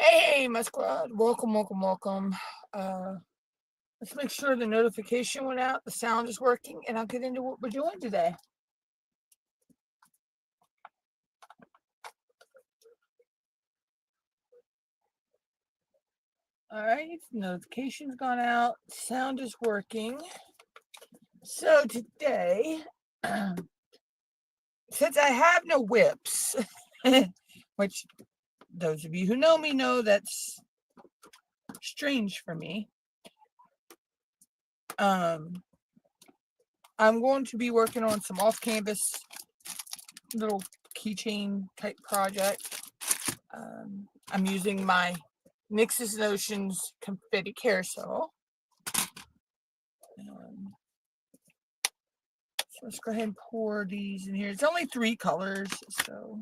Hey, my squad. Welcome. Let's make sure the notification went out, the sound is working, and I'll get into what we're doing today. All right, notification's gone out, sound is working. So today, since I have no WIPs, which those of you who know me know that's strange for me, I'm going to be working on some off-canvas little keychain type project. I'm using my Nix's Notions confetti carousel. So let's go ahead and pour these in here. It's only 3 colors, so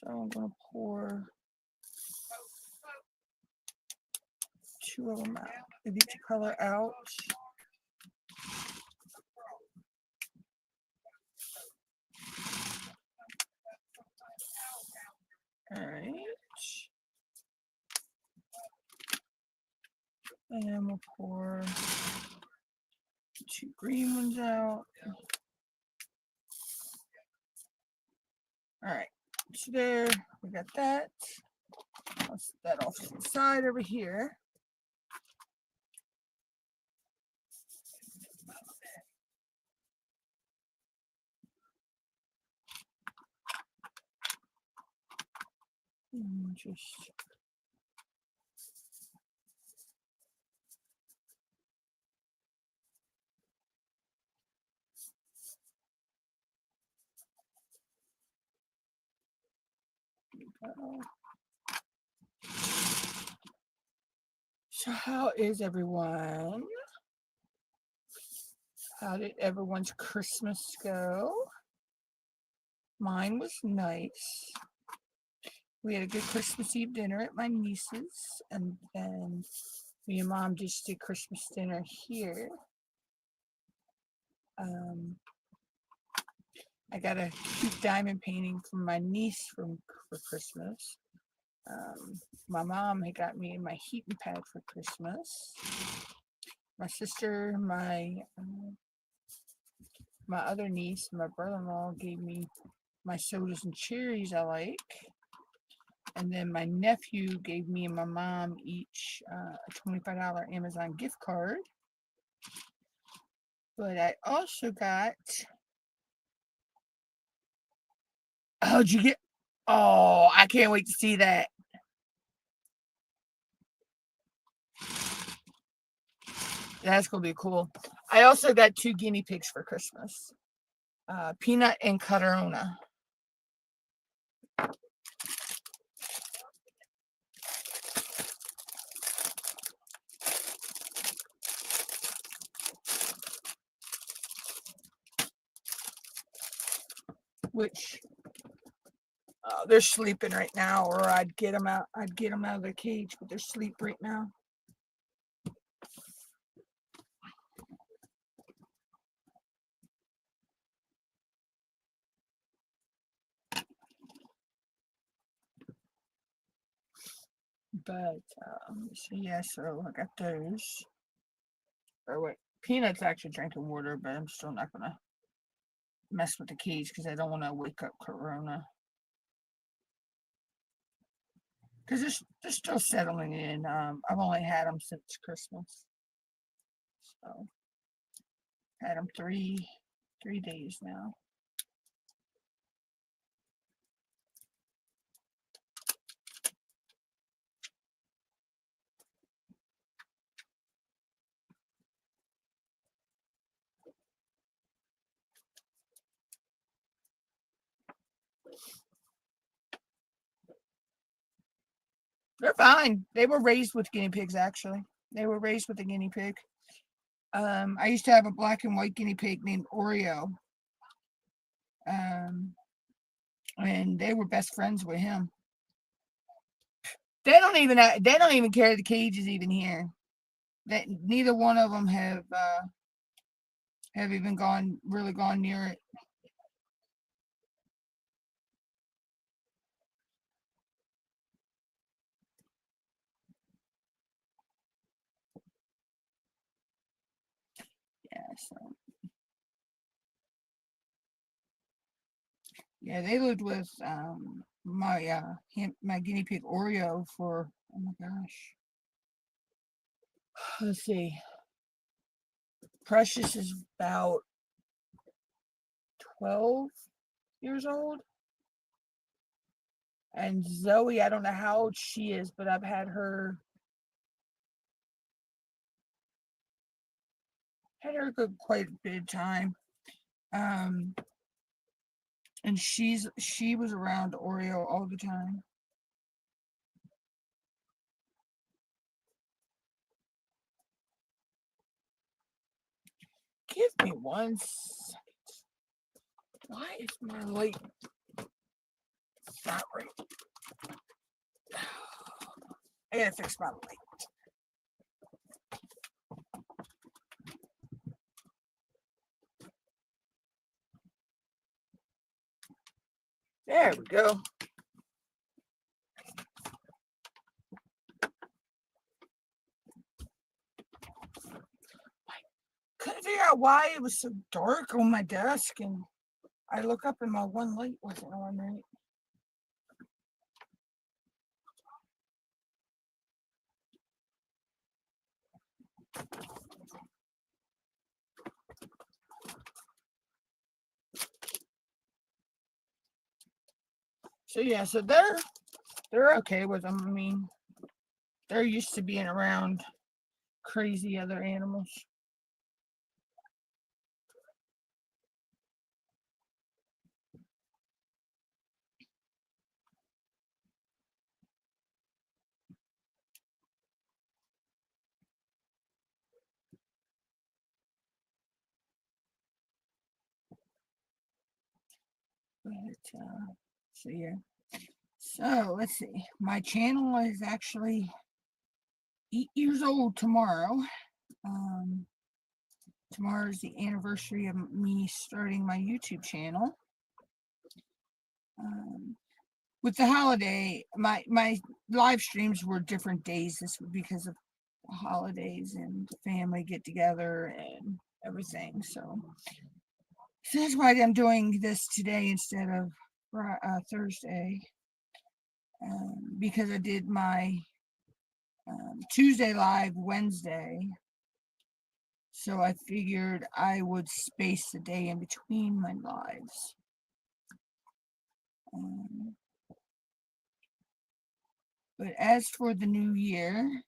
I'm going to pour 2 of them out of each color out. All right. And we'll pour 2 green ones out. All right. So there, we got that. I'll set that off to the side over here. And just so how is everyone? How did everyone's Christmas go? Mine was nice. We had a good Christmas Eve dinner at my niece's, and then me and Mom just did Christmas dinner here. I got a cute diamond painting from my niece for Christmas. My mom had got me my heating pad for Christmas. My sister, my other niece, my brother-in-law gave me my sodas and cherries I like. And then my nephew gave me and my mom each a $25 Amazon gift card. But I also got... Oh, did you get... Oh, I can't wait to see that. That's going to be cool. I also got 2 guinea pigs for Christmas. Peanut and Caterona. Which they're sleeping right now, or I'd get them out. I'd get them out of their cage, but they're asleep right now. But so yeah, so I got those. Or wait, Peanut's actually drinking water, but I'm still not gonna mess with the cage because I don't want to wake up Corona. Because they're still settling in. I've only had them since Christmas, so had them 3 days now. They're fine. They were raised with guinea pigs, actually. They were raised with a guinea pig. I used to have a black and white guinea pig named Oreo. And they were best friends with him. They don't even care the cage is even here. That neither one of them have Have you been really gone near it? Yeah, so yeah, they lived with my guinea pig Oreo for, oh my gosh. Let's see. Precious is about 12 years old. And Zoe, I don't know how old she is, but I've had her good quite a bit of time. And she was around Oreo all the time. Give me 1 second. Why is my light not right? I gotta fix my light. There we go. Couldn't figure out why it was so dark on my desk, and I look up and my one light wasn't on right. So yeah, so they're okay with them. I mean, they're used to being around crazy other animals. But so yeah. So let's see. My channel is actually 8 years old tomorrow. Tomorrow is the anniversary of me starting my YouTube channel. With the holiday, my live streams were different days this because of the holidays and family get together and everything. So that's why I'm doing this today instead of Thursday, because I did my Tuesday live Wednesday. So I figured I would space the day in between my lives. But as for the new year,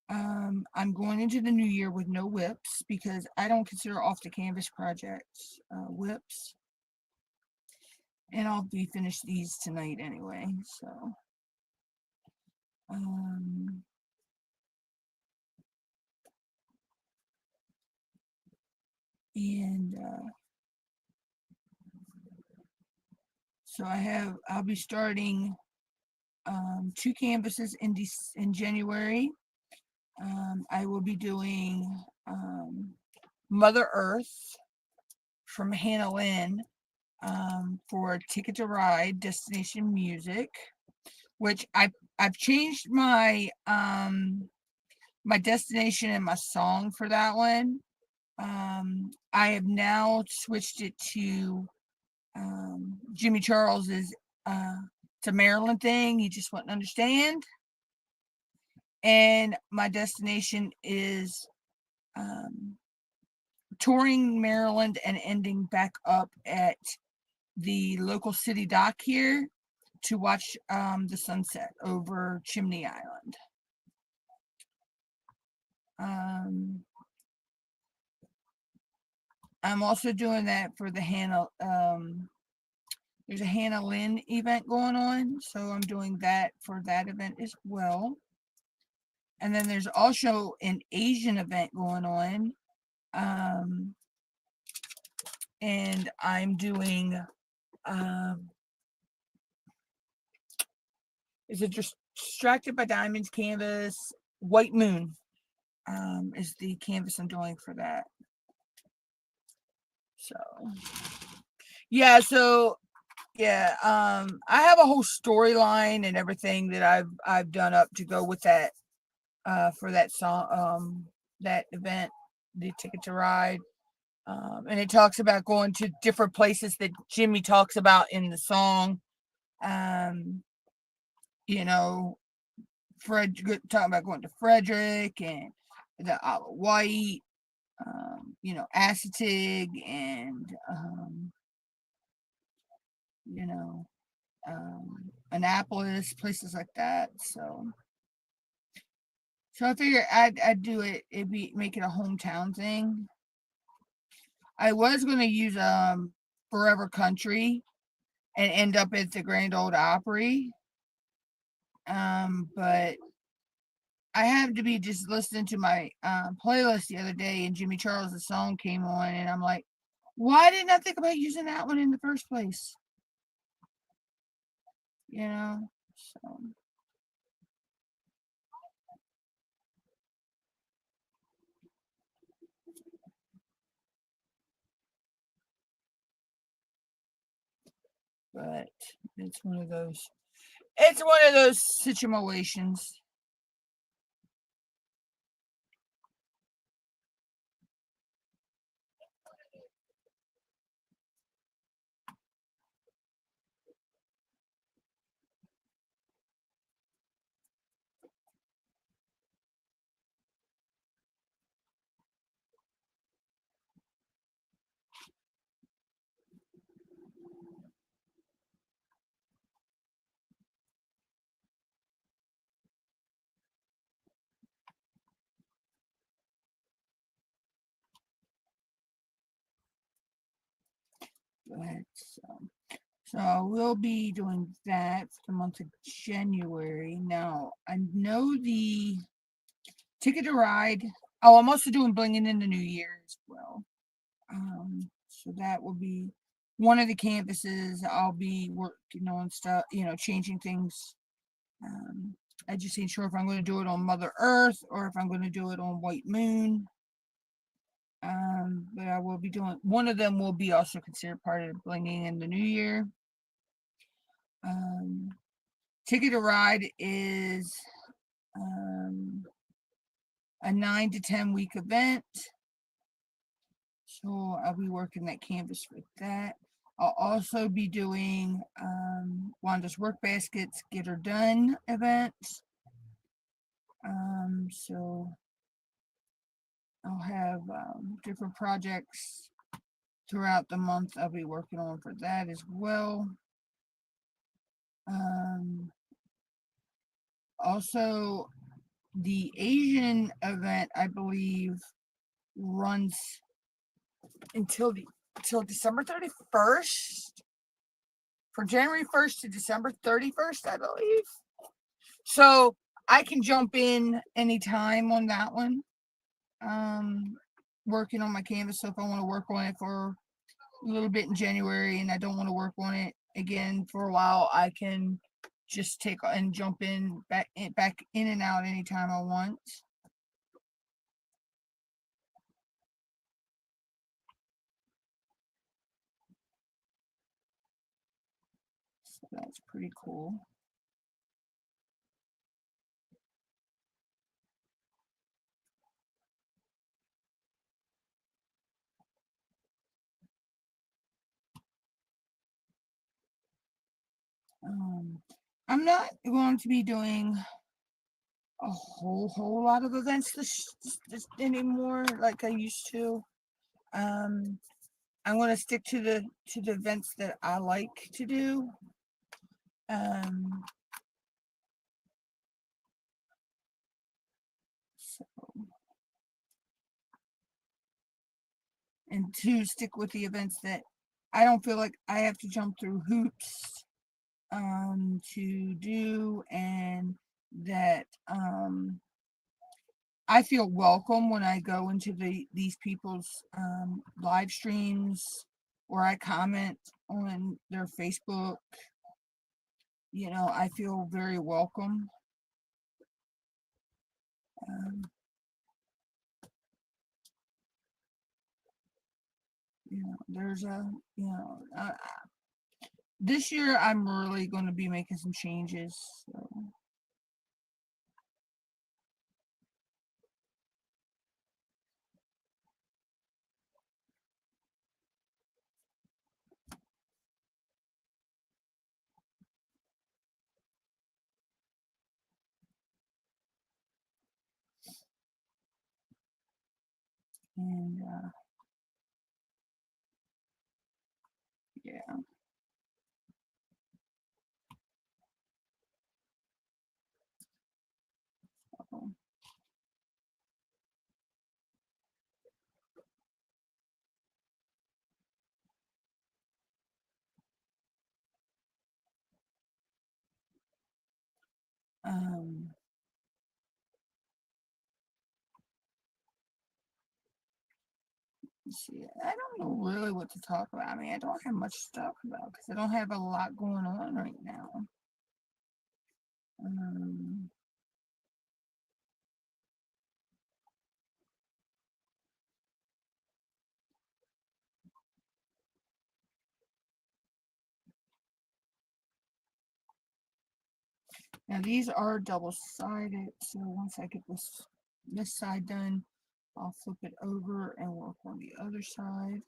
I'm going into the new year with no WIPs because I don't consider off the canvas projects WIPs. And I'll be finished these tonight anyway, so. So I'll be starting 2 canvases in January. I will be doing Mother Earth from Hannah Lynn for Ticket to Ride Destination Music, which I've changed my my destination and my song for that one. I have now switched it to Jimmy Charles's it's a Maryland thing, you just wouldn't understand. And my destination is touring Maryland and ending back up at the local city dock here to watch the sunset over Chimney Island. I'm also doing that for the Hannah, there's a Hannah Lynn event going on, so I'm doing that for that event as well. And then there's also an Asian event going on, and I'm doing, is it Distracted by Diamonds canvas, White Moon is the canvas I'm doing for that. So yeah, so yeah, I have a whole storyline and everything that I've done up to go with that for that song, that event, the Ticket to Ride. And it talks about going to different places that Jimmy talks about in the song. Um, you know, talking about going to Frederick and the Isle of Wight, Assateague and you know, Annapolis, places like that. So I figured I'd do it. It'd be make it a hometown thing. I was gonna use Forever Country and end up at the Grand Ole Opry. But I happened to be just listening to my playlist the other day, and Jimmy Charles' song came on, and I'm like, why didn't I think about using that one in the first place? So. But it's one of those. It's one of those situations. But so I will be doing that for the month of January. Now I know the Ticket to Ride. Oh, I'm also doing Blinging in the New Year as well. So that will be one of the campuses I'll be working on stuff, changing things. I just ain't sure if I'm going to do it on Mother Earth or if I'm going to do it on White Moon. But I will be doing one of them will be also considered part of Blinging in the New Year. Ticket to Ride is a 9 to 10 week event. So I'll be working that canvas with that. I'll also be doing Wanda's Work Baskets Get Her Done event. So I'll have different projects throughout the month I'll be working on for that as well. Also, the Asian event, I believe, runs until December 31st. From January 1st to December 31st, I believe. So I can jump in anytime on that one. Working on my canvas. So if I want to work on it for a little bit in January and I don't want to work on it again for a while, I can just take and jump in back in and out anytime I want. So that's pretty cool. I'm not going to be doing a whole lot of events this anymore like I used to. I'm going to stick to the events that I like to do. So, and to stick with the events that I don't feel like I have to jump through hoops to do, and that I feel welcome when I go into these people's live streams or I comment on their Facebook. I feel very welcome. Um, You know, there's a, you know, this year I'm really going to be making some changes. So. And yeah. So, um, let's see, I don't know really what to talk about. I mean, I don't have much to talk about because I don't have a lot going on right now. Um, Now these are double-sided, so once I get this side done, I'll flip it over and work on the other side.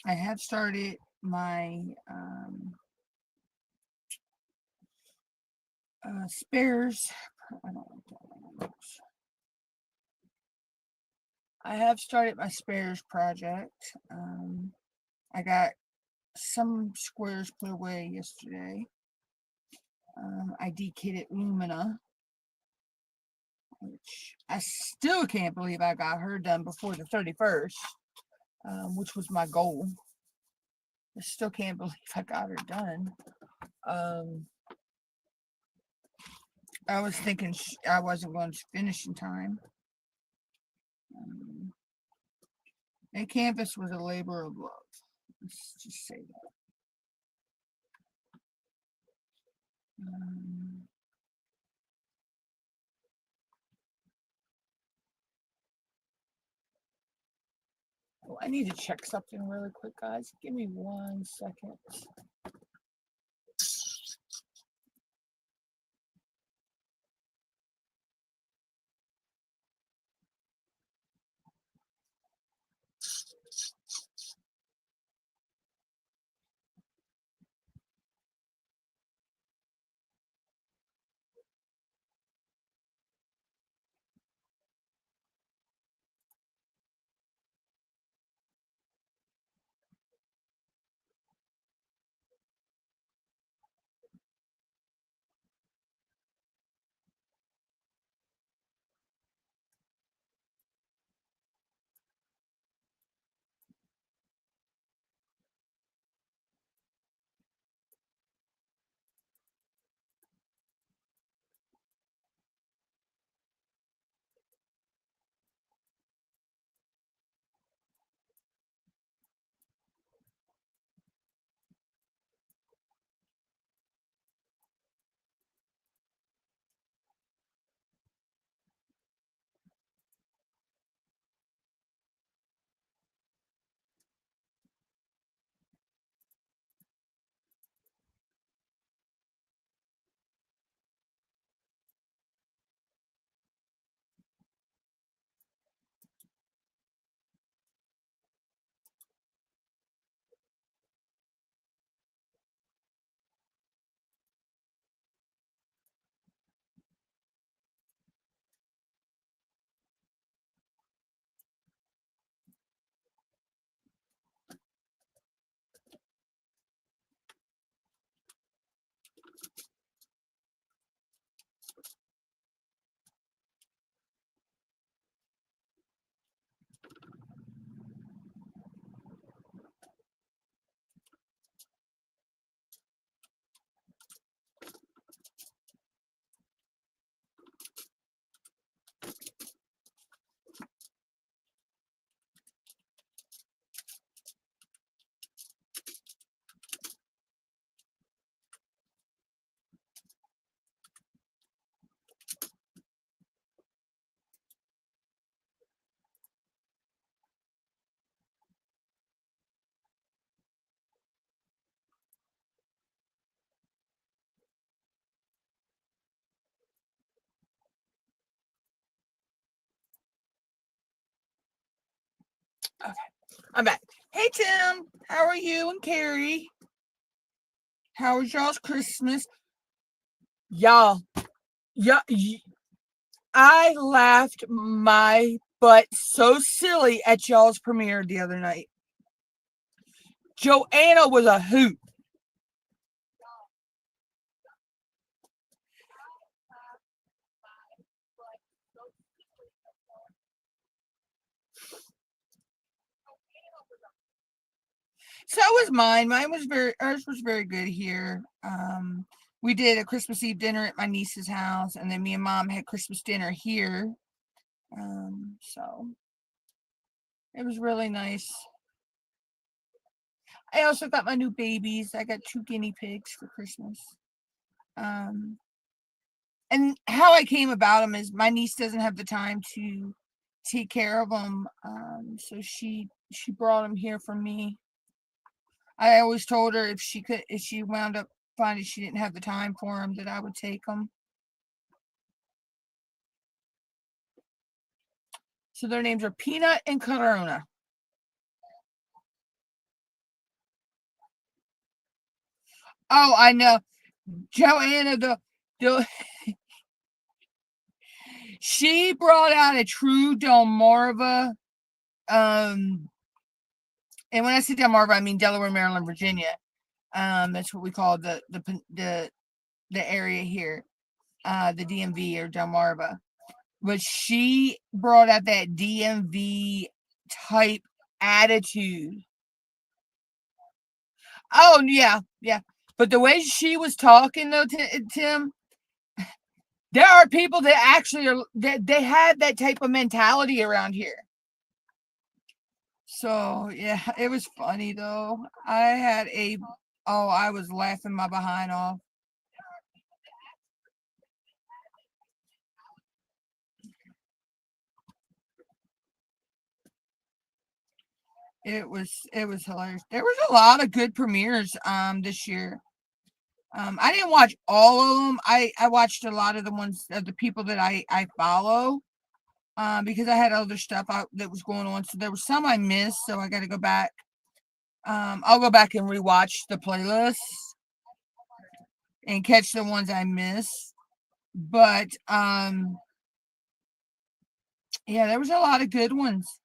I have started my spares. I don't like that one. I have started my spares project. I got some squares put away yesterday. I dekitted Lumina, which I still can't believe I got her done before the 31st, which was my goal. I still can't believe I got her done. I was thinking I wasn't going to finish in time. And Canvas was a labor of love. Let's just say that. Oh, I need to check something really quick, guys. Give me 1 second. Okay, I'm back. Hey Tim, how are you and Carrie? How was y'all's Christmas? Y'all, yeah, I laughed my butt so silly at y'all's premiere the other night. Joanna was a hoot. So was mine. Ours was very good here. We did a Christmas Eve dinner at my niece's house, and then me and mom had Christmas dinner here. So it was really nice. I also got my new babies. I got 2 guinea pigs for Christmas. Um, and how I came about them is my niece doesn't have the time to take care of them. So she brought them here for me. I always told her if she wound up finding she didn't have the time for them, that I would take them. So their names are Peanut and Corona. Oh, I know. Joanna, the she brought out a true Delmarva. And when I say Delmarva, I mean Delaware, Maryland, Virginia. That's what we call the area here, the DMV or Delmarva. But she brought out that DMV type attitude. Oh yeah, yeah. But the way she was talking though, Tim, there are people that actually are that they have that type of mentality around here. So yeah, it was funny though. I was laughing my behind off. It was hilarious. There was a lot of good premieres this year. I didn't watch all of them. I watched a lot of the ones of the people that I follow. Because I had other stuff that was going on. So there was some I missed, so I got to go back. I'll go back and rewatch the playlist and catch the ones I missed. But yeah, there was a lot of good ones.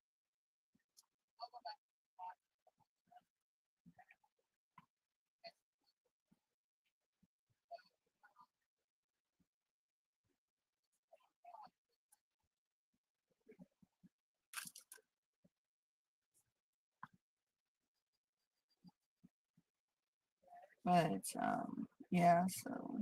But yeah, so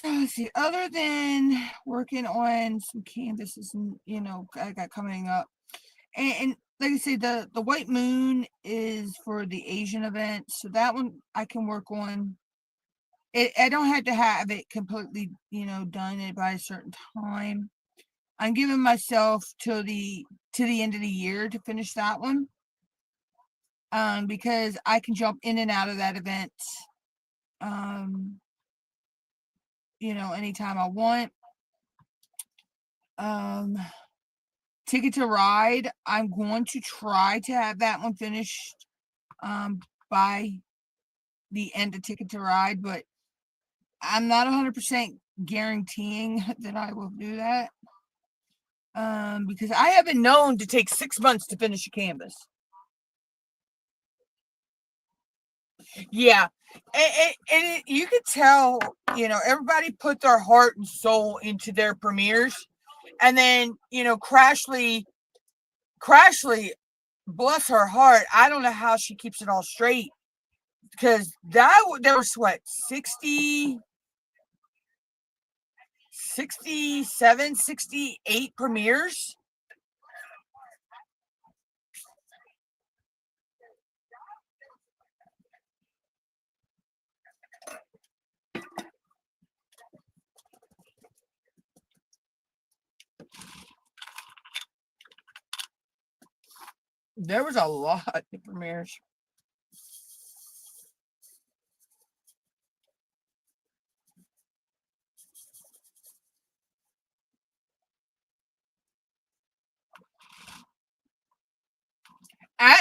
let's see. Other than working on some canvases, and I got coming up, and like I say, the White Moon is for the Asian event, so that one I can work on. I don't have to have it completely, done it by a certain time. I'm giving myself to the end of the year to finish that one. Because I can jump in and out of that event. Um, anytime I want. Um, Ticket to Ride, I'm going to try to have that one finished by the end of Ticket to Ride, but I'm not 100% guaranteeing that I will do that. Because I have been known to take 6 months to finish a canvas. Yeah, and you could tell, everybody put their heart and soul into their premieres, and then Crashly, bless her heart, I don't know how she keeps it all straight, because there was what 67, 68 premieres. There was a lot of premieres.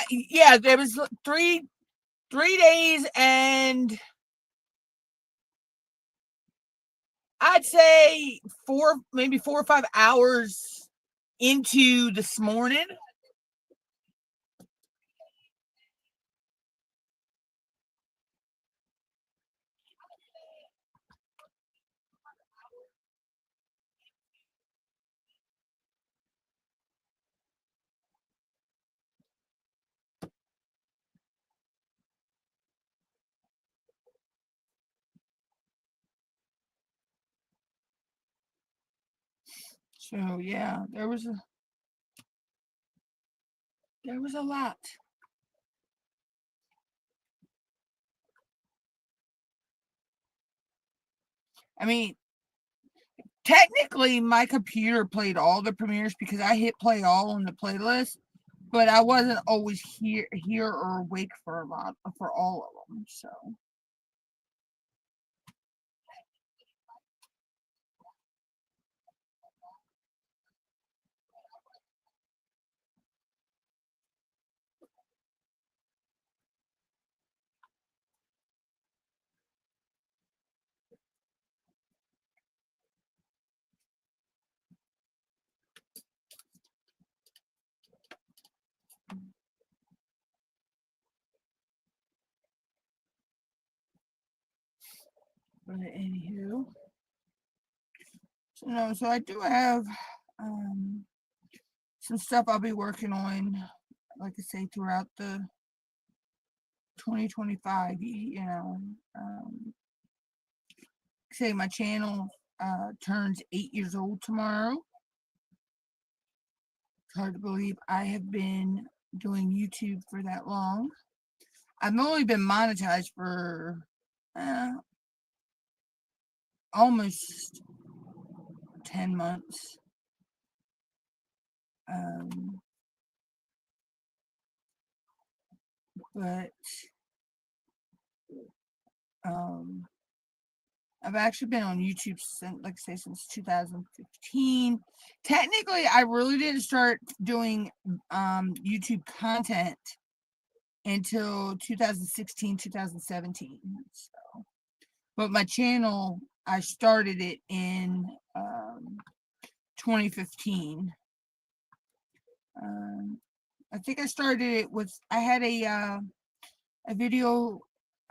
Yeah, there was three days, and I'd say maybe 4 or 5 hours into this morning. So yeah, there was a lot. I mean, technically, my computer played all the premieres because I hit play all on the playlist, but I wasn't always here or awake for all of them. So but anywho, so no, so I do have um some stuff I'll be working on, like I say, throughout the 2025. Say my channel turns 8 years old tomorrow. It's hard to believe I have been doing YouTube for that long. I've only been monetized for almost 10 months. But I've actually been on YouTube since, like I say, since 2015. Technically, I really didn't start doing YouTube content until 2016, 2017. So, but my channel, I started it in 2015. I think I started it with, I had a video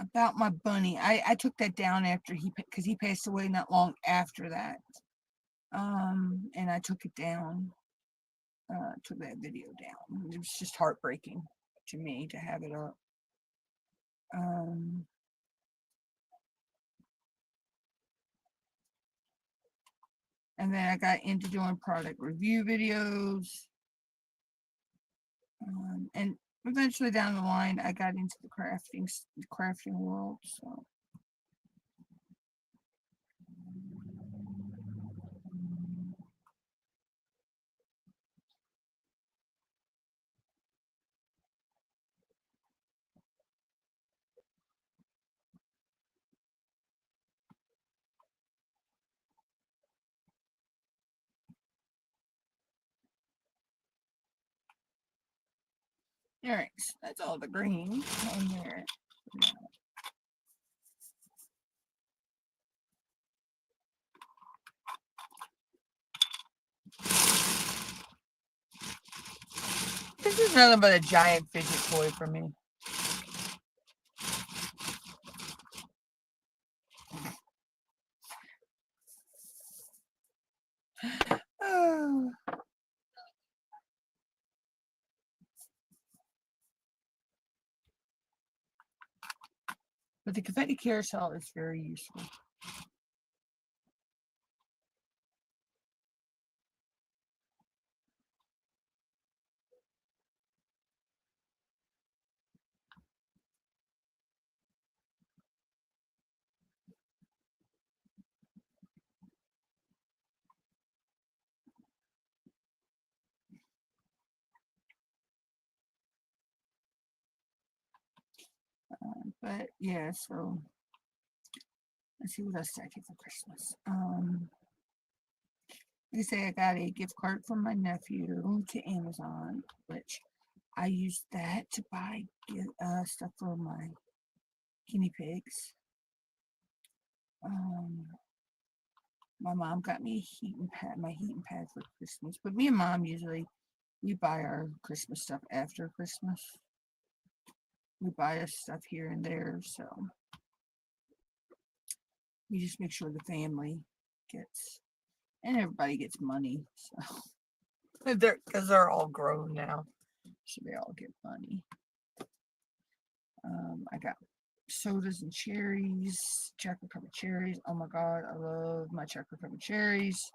about my bunny. I took that down after because he passed away not long after that. And I took it down, took that video down. It was just heartbreaking to me to have it up. And then I got into doing product review videos. And eventually down the line, I got into the crafting world. So. All right, so that's all the green on there. This is nothing but a giant fidget toy for me. But the confetti carousel is very useful. But yeah, so let's see what else did I get for Christmas. Like I say, I got a gift card from my nephew to Amazon, which I used that to buy stuff for my guinea pigs. My mom got me my heating pad for Christmas. But me and Mom usually, we buy our Christmas stuff after Christmas. We buy us stuff here and there, so we just make sure the family gets, and everybody gets money. So because they're all grown now, so they all get money. I got sodas and cherries, chocolate covered cherries. Oh my god, I love my chocolate covered cherries.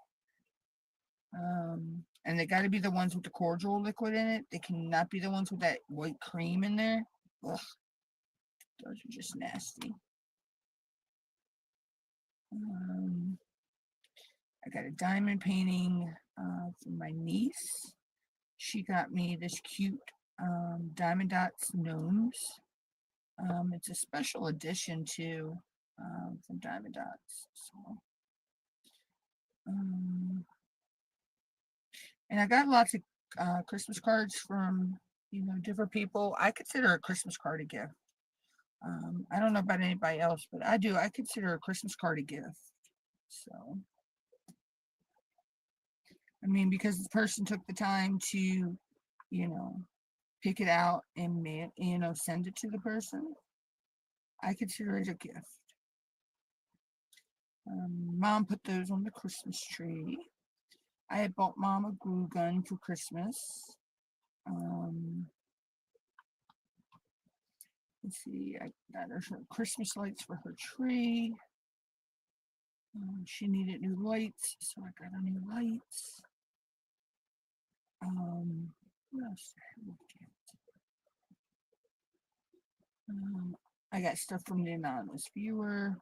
And they got to be the ones with the cordial liquid in it. They cannot be the ones with that white cream in there. Ugh, those are just nasty. I got a diamond painting from my niece. She got me this cute Diamond Dots gnomes. It's a special edition too from Diamond Dots. So, and I got lots of Christmas cards from, different people. I consider a Christmas card a gift. I don't know about anybody else, but I do. I consider a Christmas card a gift. So, I mean, because the person took the time to, pick it out and send it to the person, I consider it a gift. Mom put those on the Christmas tree. I had bought Mom a glue gun for Christmas. Let's see, I got her some Christmas lights for her tree. She needed new lights, so I got her new lights. What else did I get? I got stuff from the anonymous viewer.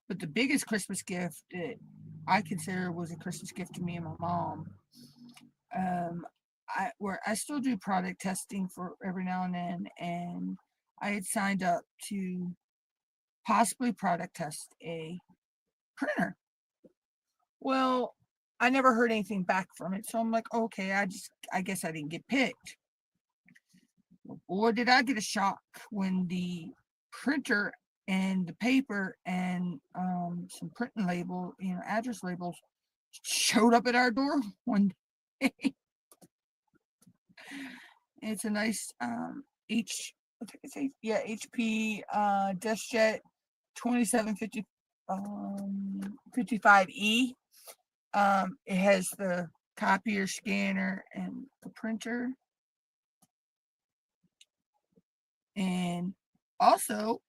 But the biggest Christmas gift that I consider was a Christmas gift to me and my mom. I still do product testing for every now and then, and I had signed up to possibly product test a printer. Well, I never heard anything back from it, so I'm like, okay, I guess I didn't get picked. Well, boy, did I get a shock when the printer and the paper and some printing label, address labels showed up at our door one day. It's a nice HP DeskJet 2750 55E. It has the copier, scanner, and the printer. And also,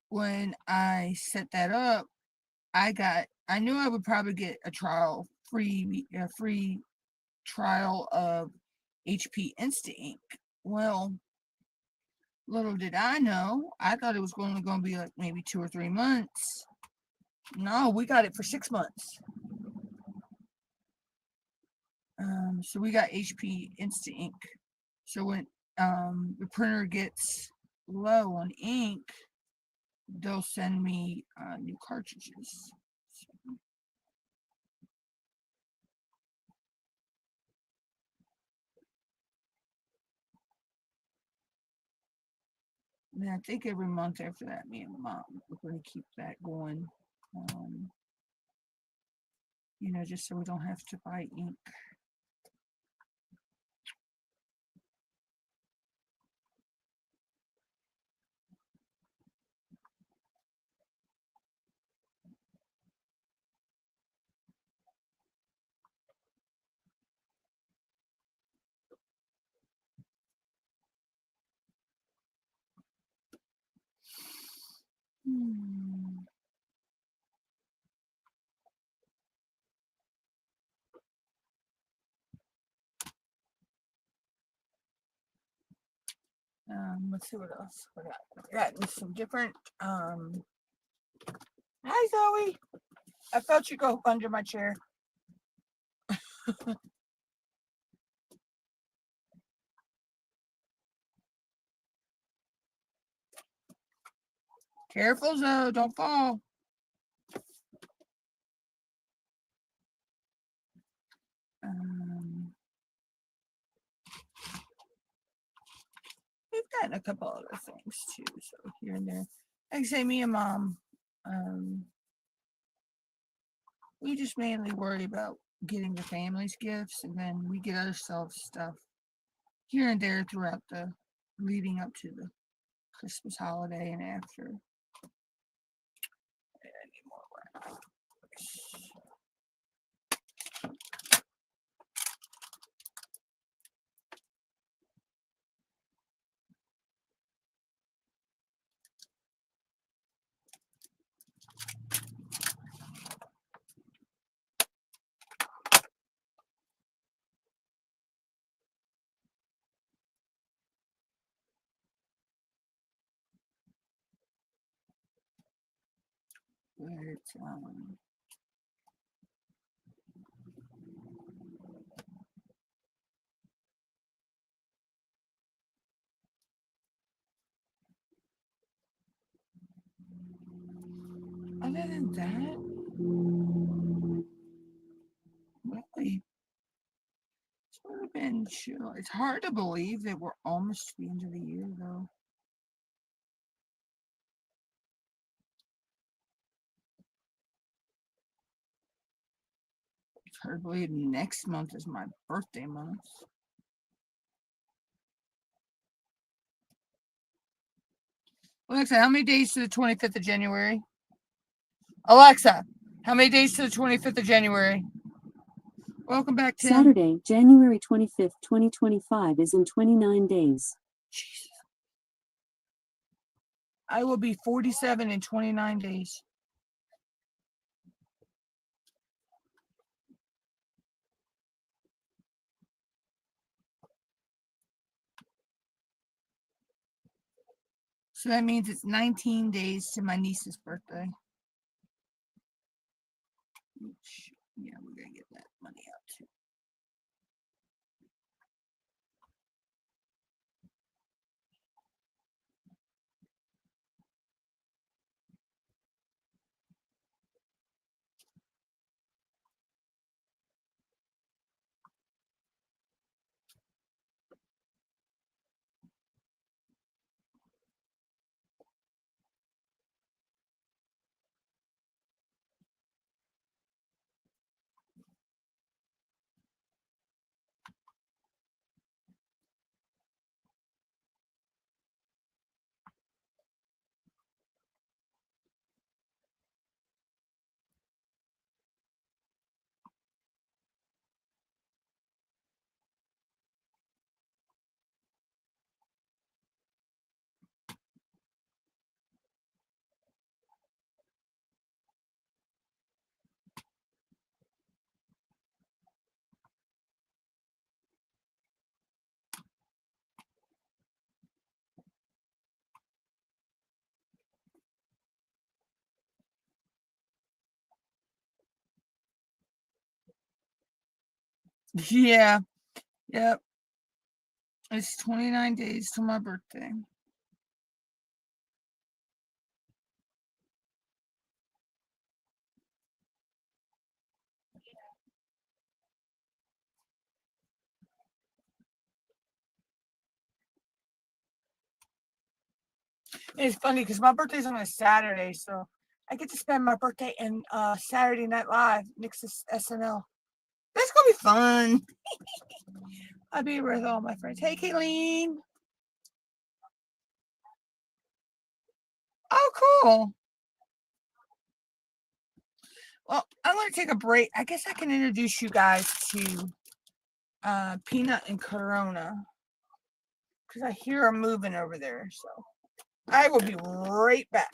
when I set that up, I knew I would probably get a free trial of HP Instant Ink. Well, little did I know, I thought it was going to be like maybe 2 or 3 months. No, we got it for 6 months. So we got HP Instant Ink. So when the printer gets low on ink, they'll send me new cartridges. So. And I think every month after that, me and Mom, we're going to keep that going. Just so we don't have to buy ink. Let's see what else we got. Some different. Hi, Zoe. I felt you go under my chair. Careful, Zoe. Don't fall. that and a couple other things too. So here and there. Like I say, me and Mom, we just mainly worry about getting the family's gifts, and then we get ourselves stuff here and there throughout the leading up to the Christmas holiday and after. I need more wax. But, other than that, really, it's sort of been chill. It's hard to believe that we're almost to the end of the year, though. It's hard to believe next month is my birthday month. Alexa, how many days to the 25th of January? Alexa, how many days to the 25th of January? Welcome back, Tim. Saturday, January 25th, 2025 is in 29 days. Jesus. I will be 47 in 29 days. So that means it's 19 days to my niece's birthday. Which, yeah, we're going to get that money out too. Yeah. Yep. It's 29 days to my birthday. It's funny because my birthday's on a Saturday, so I get to spend my birthday in Saturday Night Live, Nix's SNL. That's gonna be fun. I'll be with all my friends. Hey, Kayleen. Oh, cool. Well, I'm going to take a break. I guess I can introduce you guys to Peanut and Corona because I hear them moving over there. So I will be right back.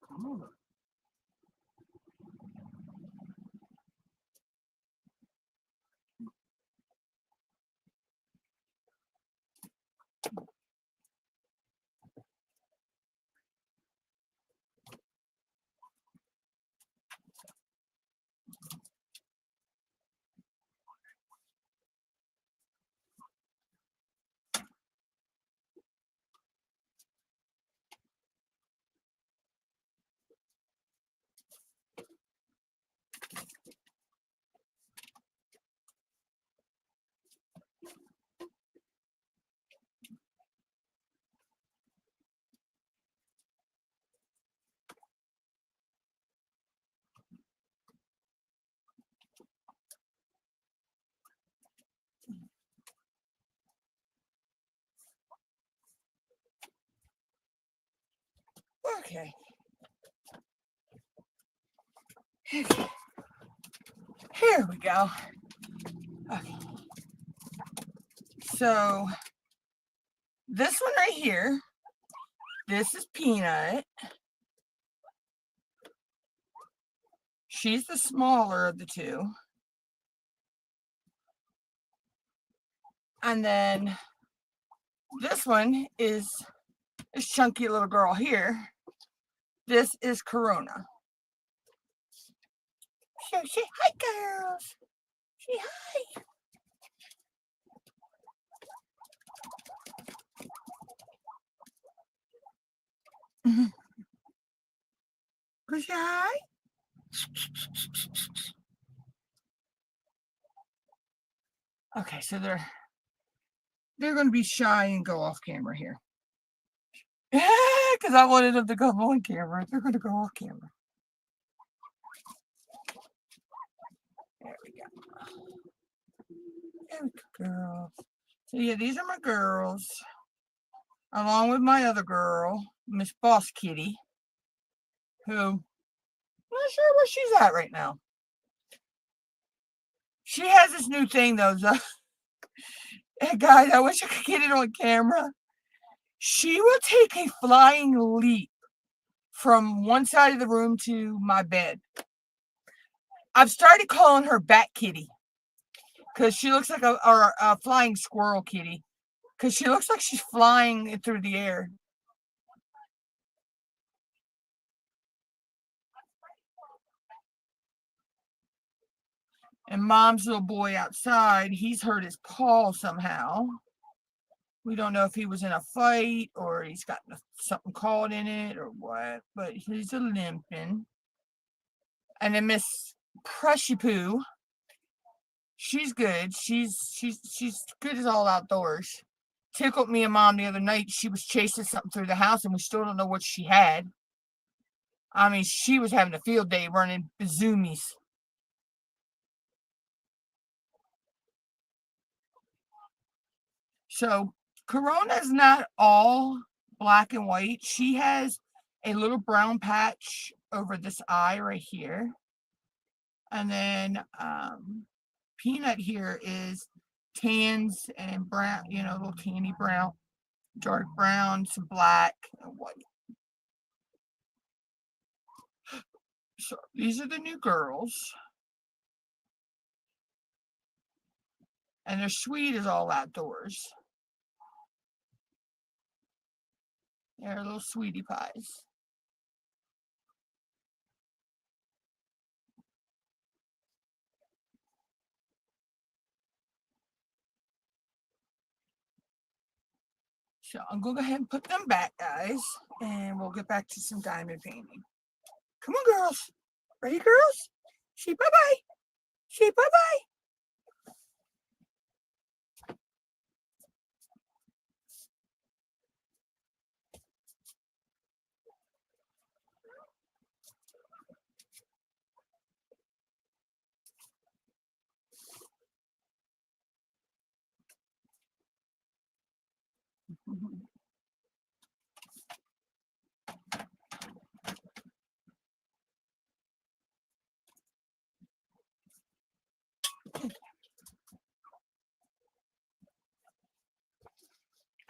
Come over. Okay. Okay. Here we go. Okay. So this one right here, this is Peanut. She's the smaller of the two. And then this one is this chunky little girl here. This is Corona. So say hi, girls. Say hi. Go say hi. Okay, so they're going to be shy and go off camera here. Because I wanted them to go on camera. They're going to go off camera. There we go. There we go, girls. So yeah, these are my girls. Along with my other girl, Miss Boss Kitty. Who, I'm not sure where she's at right now. She has this new thing though. Hey guys, I wish I could get it on camera. She will take a flying leap from one side of the room to my bed. I've started calling her Bat Kitty because she looks like a flying squirrel kitty because she looks like she's flying through the air. And Mom's little boy outside, he's hurt his paw somehow. We don't know if he was in a fight or he's got something caught in it or what, but he's a limping. And then Miss Pressy Poo, she's good. She's good as all outdoors. Tickled me and Mom the other night. She was chasing something through the house and we still don't know what she had. I mean, she was having a field day running bazoomies. So Corona's not all black and white. She has a little brown patch over this eye right here. And then Peanut here is tans and brown, you know, a little tanny brown, dark brown, some black and white. So these are the new girls. And they're sweet as all outdoors. They're little sweetie pies. So I'm going to go ahead and put them back, guys. And we'll get back to some diamond painting. Come on, girls. Ready, girls? Say bye-bye. Say bye-bye.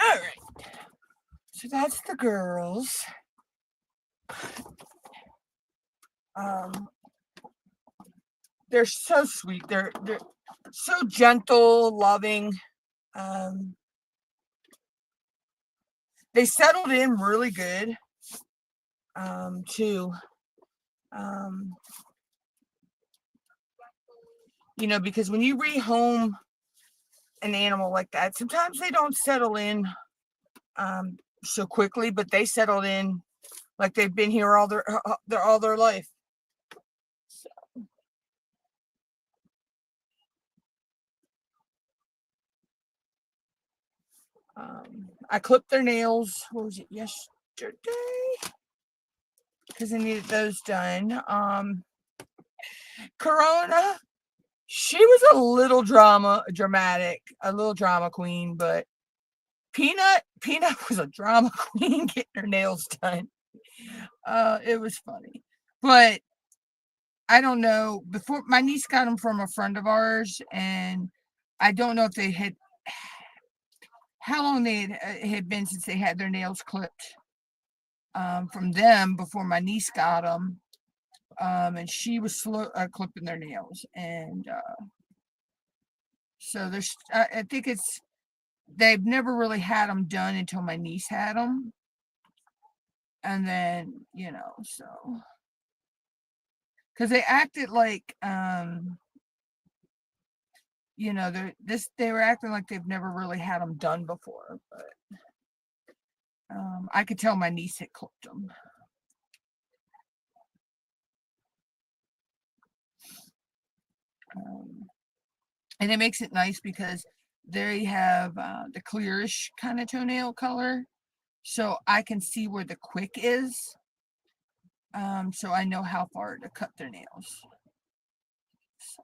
All right. So that's the girls. They're so sweet. They're so gentle, loving. They settled in really good. Too. You know, because when you rehome an animal like that, sometimes they don't settle in so quickly, but they settled in like they've been here all their life. So. I clipped their nails. What was it, yesterday? Because I needed those done. Corona, she was a little dramatic, a little drama queen, but Peanut was a drama queen getting her nails done. It was funny, but I don't know. Before my niece got them from a friend of ours, and I don't know if they had how long they had been since they had their nails clipped from them before my niece got them. And she was clipping their nails, and so there's I think they've never really had them done until my niece had them, and then so because they acted like they were acting like they've never really had them done before, but I could tell my niece had clipped them. And it makes it nice because they have the clearish kind of toenail color, so I can see where the quick is, so I know how far to cut their nails. So.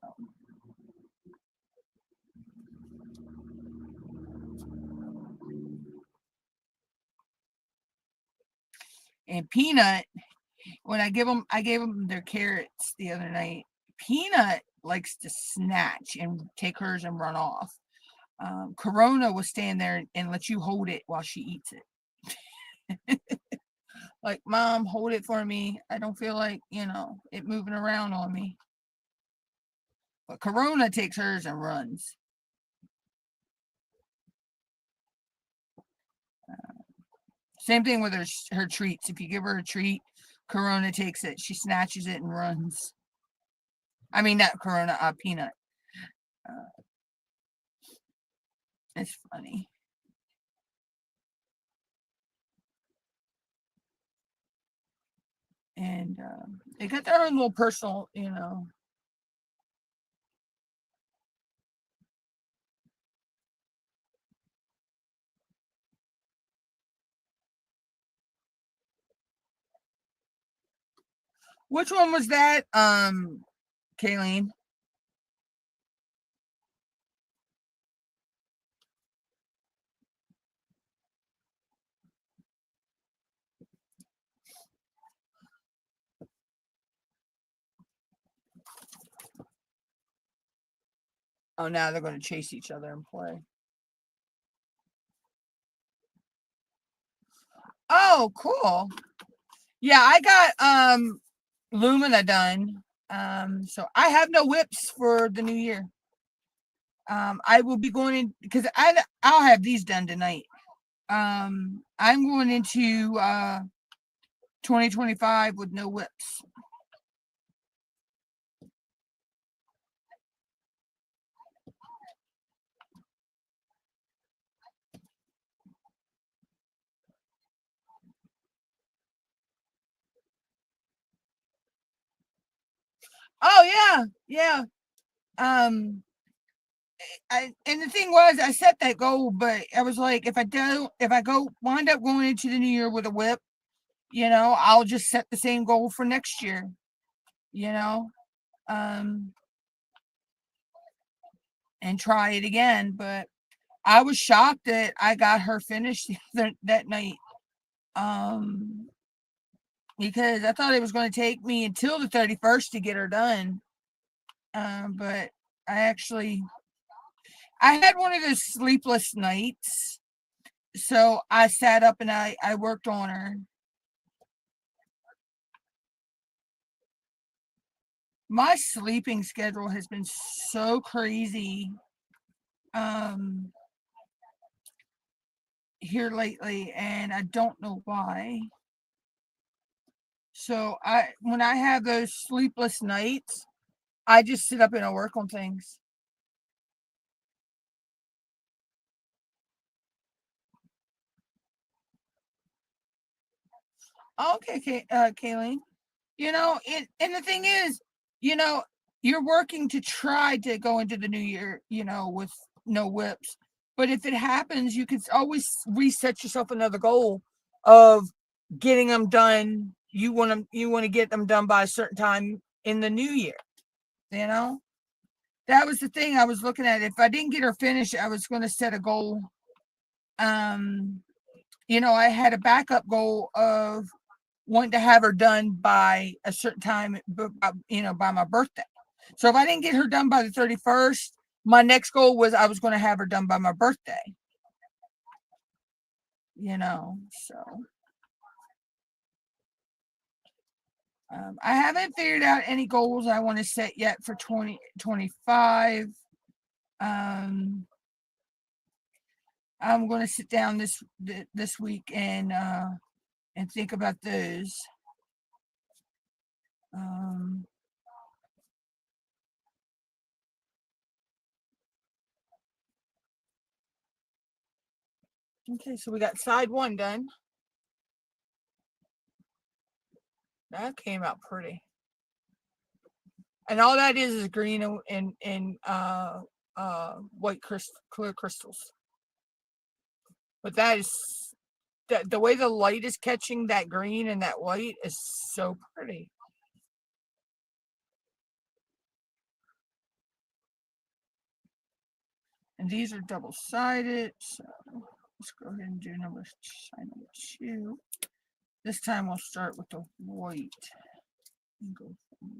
And Peanut, when I gave them their carrots the other night. Peanut likes to snatch and take hers and run off. Corona will stand there and let you hold it while she eats it. Like, Mom, hold it for me. I don't feel like, it moving around on me. But Corona takes hers and runs. Same thing with her treats. If you give her a treat, Corona takes it. She snatches it and runs. I mean, not Corona, Peanut. It's funny. And they got their own little personal, Which one was that, Kayleen? Oh, now they're going to chase each other and play. Oh, cool. Yeah, I got Lumina done. So I have no WIPs for the new year. I will be going in because I'll have these done tonight. I'm going into 2025 with no WIPs. Oh yeah, yeah. And the thing was, I set that goal, but I was like, if I wind up going into the new year with a WIP, I'll just set the same goal for next year, and try it again. But I was shocked that I got her finished that night, because I thought it was going to take me until the 31st to get her done. But I had one of those sleepless nights, so I sat up and I worked on her. My sleeping schedule has been so crazy here lately, and I don't know why. So when I have those sleepless nights, I just sit up and I work on things. Okay, Kayleen. And the thing is, you're working to try to go into the new year, with no WIPs. But if it happens, you can always reset yourself another goal of getting them done. You want to get them done by a certain time in the new year. That was the thing I was looking at. If I didn't get her finished, I was going to set a goal. I had a backup goal of wanting to have her done by a certain time, by my birthday. So if I didn't get her done by the 31st, my next goal was I was going to have her done by my birthday. So I haven't figured out any goals I want to set yet for 2025. I'm going to sit down this week and think about those. Okay, so we got side one done. That came out pretty. And all that is green and white clear crystals. But that is the way the light is catching that green and that white is so pretty. And these are double-sided, so let's go ahead and do side number 2. This time we'll start with the white and go from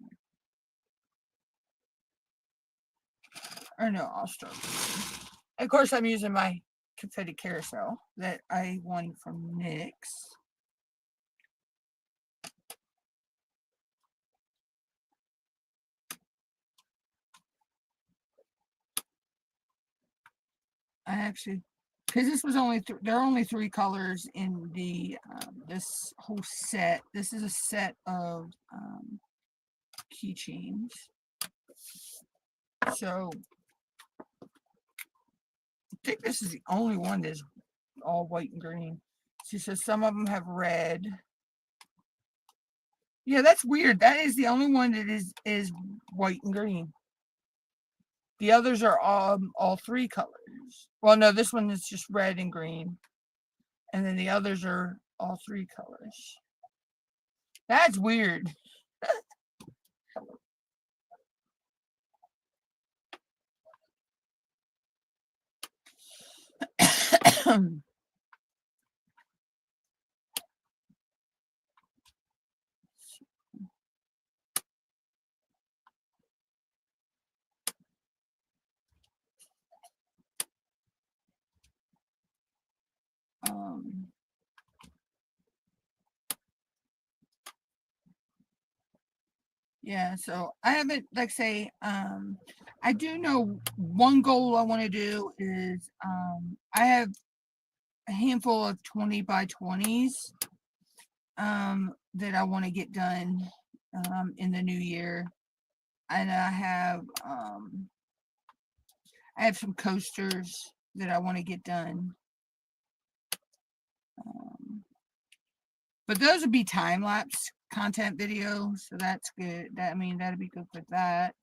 there. Or no, I'll start with this. Of course, I'm using my confetti carousel that I won from NYX. I actually, because this was only there are only 3 colors in the this whole set. This is a set of keychains. So I think this is the only one that's all white and green. She says some of them have red. Yeah, that's weird. That is the only one that is white and green. The others are all 3 colors. Well, no, this one is just red and green. And then the others are all 3 colors. That's weird. Yeah, so I haven't, like say, I do know one goal I want to do is I have a handful of 20 by 20s that I want to get done in the new year. And I have some coasters that I want to get done. But those would be time-lapse content videos, so that's good. That'd be good for that.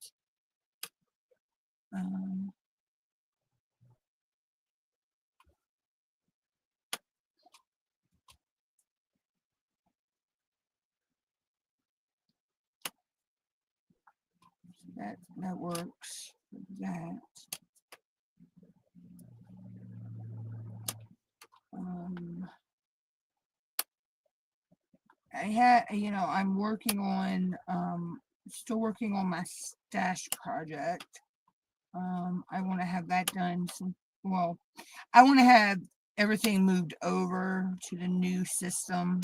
That works for that. I'm working on still working on my stash project. I want to have that done I want to have everything moved over to the new system.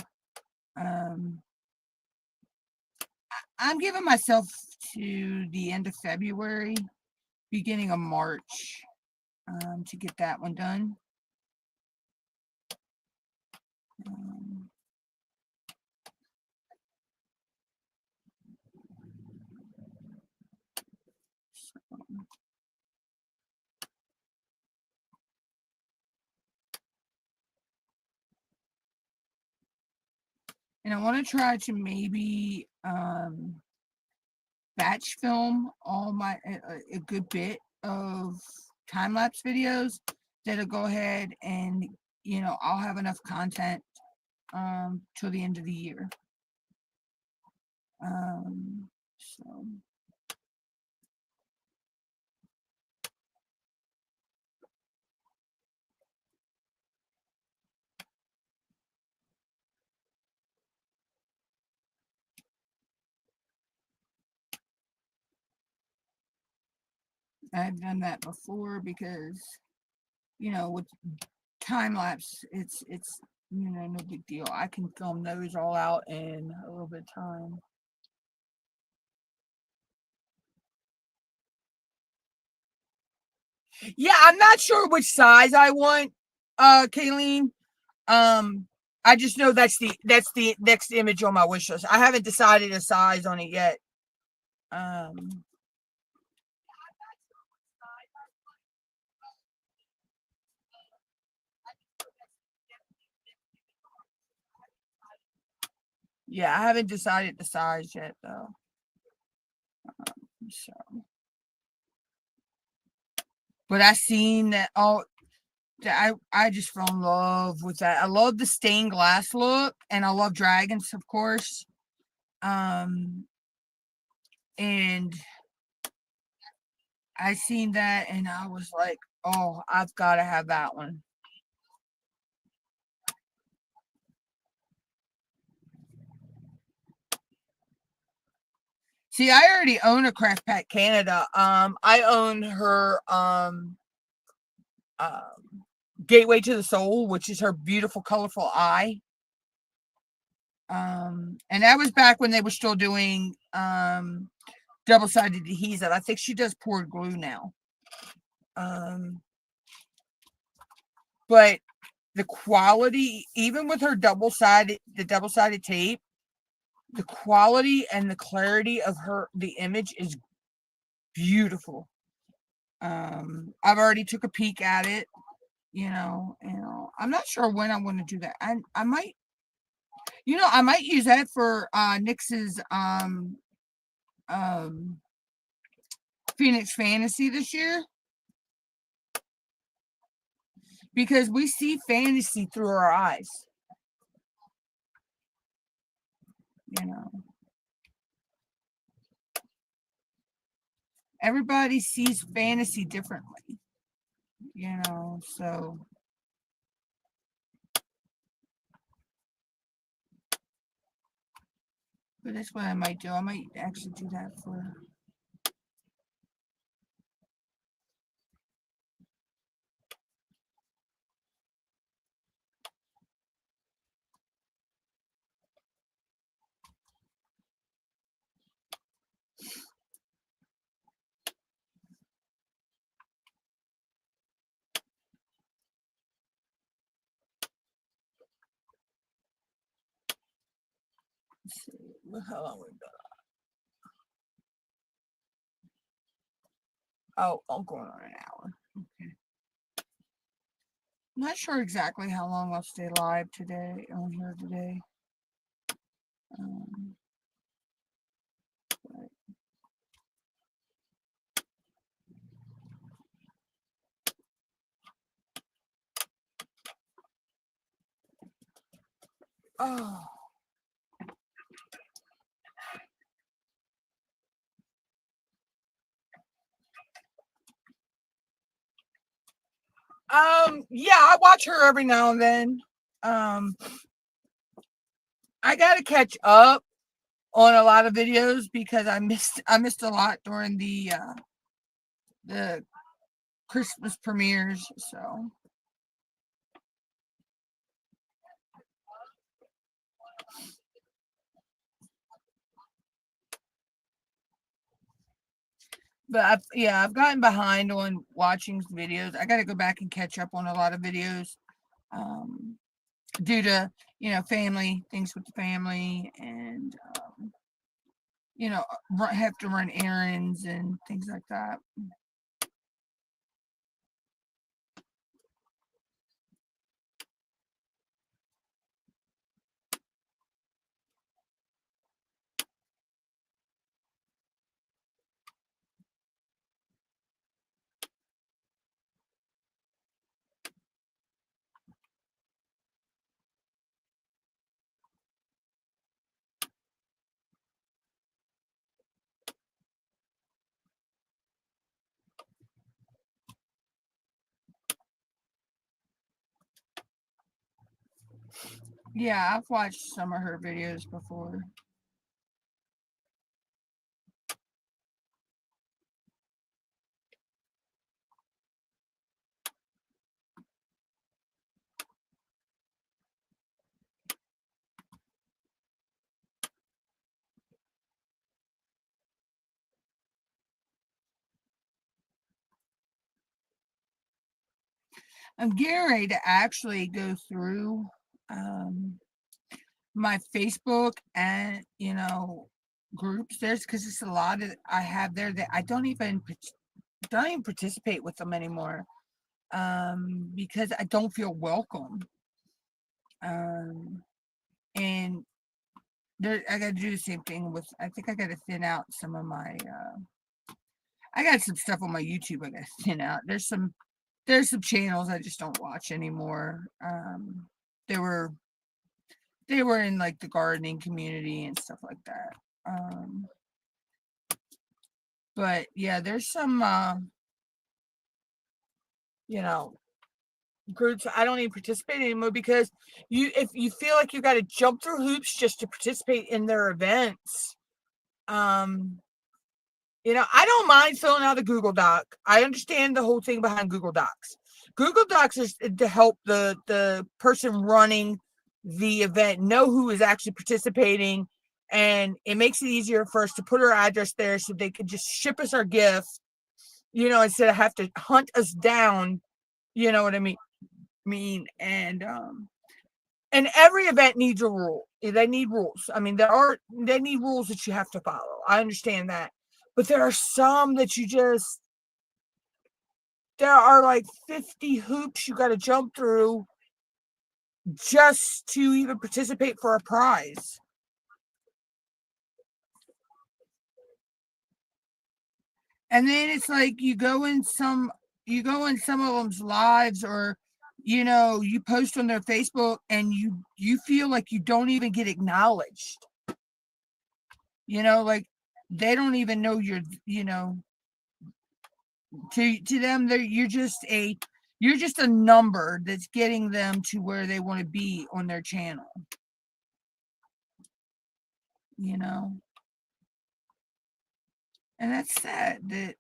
I'm giving myself to the end of February, beginning of March, to get that one done. And I want to try to maybe batch film all my a good bit of time-lapse videos that'll go ahead and I'll have enough content till the end of the year. So I've done that before because, you know, with time lapse, it's you know, no big deal. I can film those all out in a little bit of time. Yeah, I'm not sure which size I want, Kayleen. I just know that's the next image on my wish list. I haven't decided a size on it yet. Yeah, I haven't decided the size yet though. So, but I seen that all. I just fell in love with that. I love the stained glass look, and I love dragons, of course. And I seen that, and I was like, "Oh, I've got to have that one." See, I already own a Craft Pack Canada. I own her Gateway to the Soul, which is her beautiful, colorful eye. And that was back when they were still doing double-sided adhesive. I think she does poured glue now. But the quality, even with her double-sided tape, the quality and the clarity of the image is beautiful. I've already took a peek at it, you know, I'm not sure when I want to do that. I might, you know, I might use that for Nyx's Phoenix Fantasy this year, because we see fantasy through our eyes, you know. Everybody sees fantasy differently, you know, so but that's what I might do. I might actually do that for let's see, how long we've got. Oh, I'm going on an hour. Okay. I'm not sure exactly how long I'll stay live today on here today. But oh, yeah, I watch her every now and then. I gotta catch up on a lot of videos because I missed a lot during the Christmas premieres. So but I've gotten behind on watching videos. I got to go back and catch up on a lot of videos, due to, you know, family things with the family, and you know, have to run errands and things like that. Yeah, I've watched some of her videos before. I'm getting ready to actually go through my Facebook and, groups. Because it's a lot of I have there that I don't even participate with them anymore, because I don't feel welcome. And there, I got to do the same thing with. I think I got to thin out some of my. I got some stuff on my YouTube I got to thin out. There's some channels I just don't watch anymore. They were in like the gardening community and stuff like that. But yeah, there's some groups I don't even participate anymore, because if you feel like you got to jump through hoops just to participate in their events, I don't mind filling out a Google Doc. I understand the whole thing behind Google Docs. Google Docs is to help the person running the event know who is actually participating, and it makes it easier for us to put our address there so they can just ship us our gift, instead of have to hunt us down. You know what I mean? And every event needs a rule. They need rules. I mean, they need rules that you have to follow. I understand that. But there are some that there are like 50 hoops you got to jump through just to even participate for a prize. And then it's like you go in some of them's lives, or you post on their Facebook, and you feel like you don't even get acknowledged. Like they don't even know you're, to them, you're just a number that's getting them to where they want to be on their channel. And that's sad that,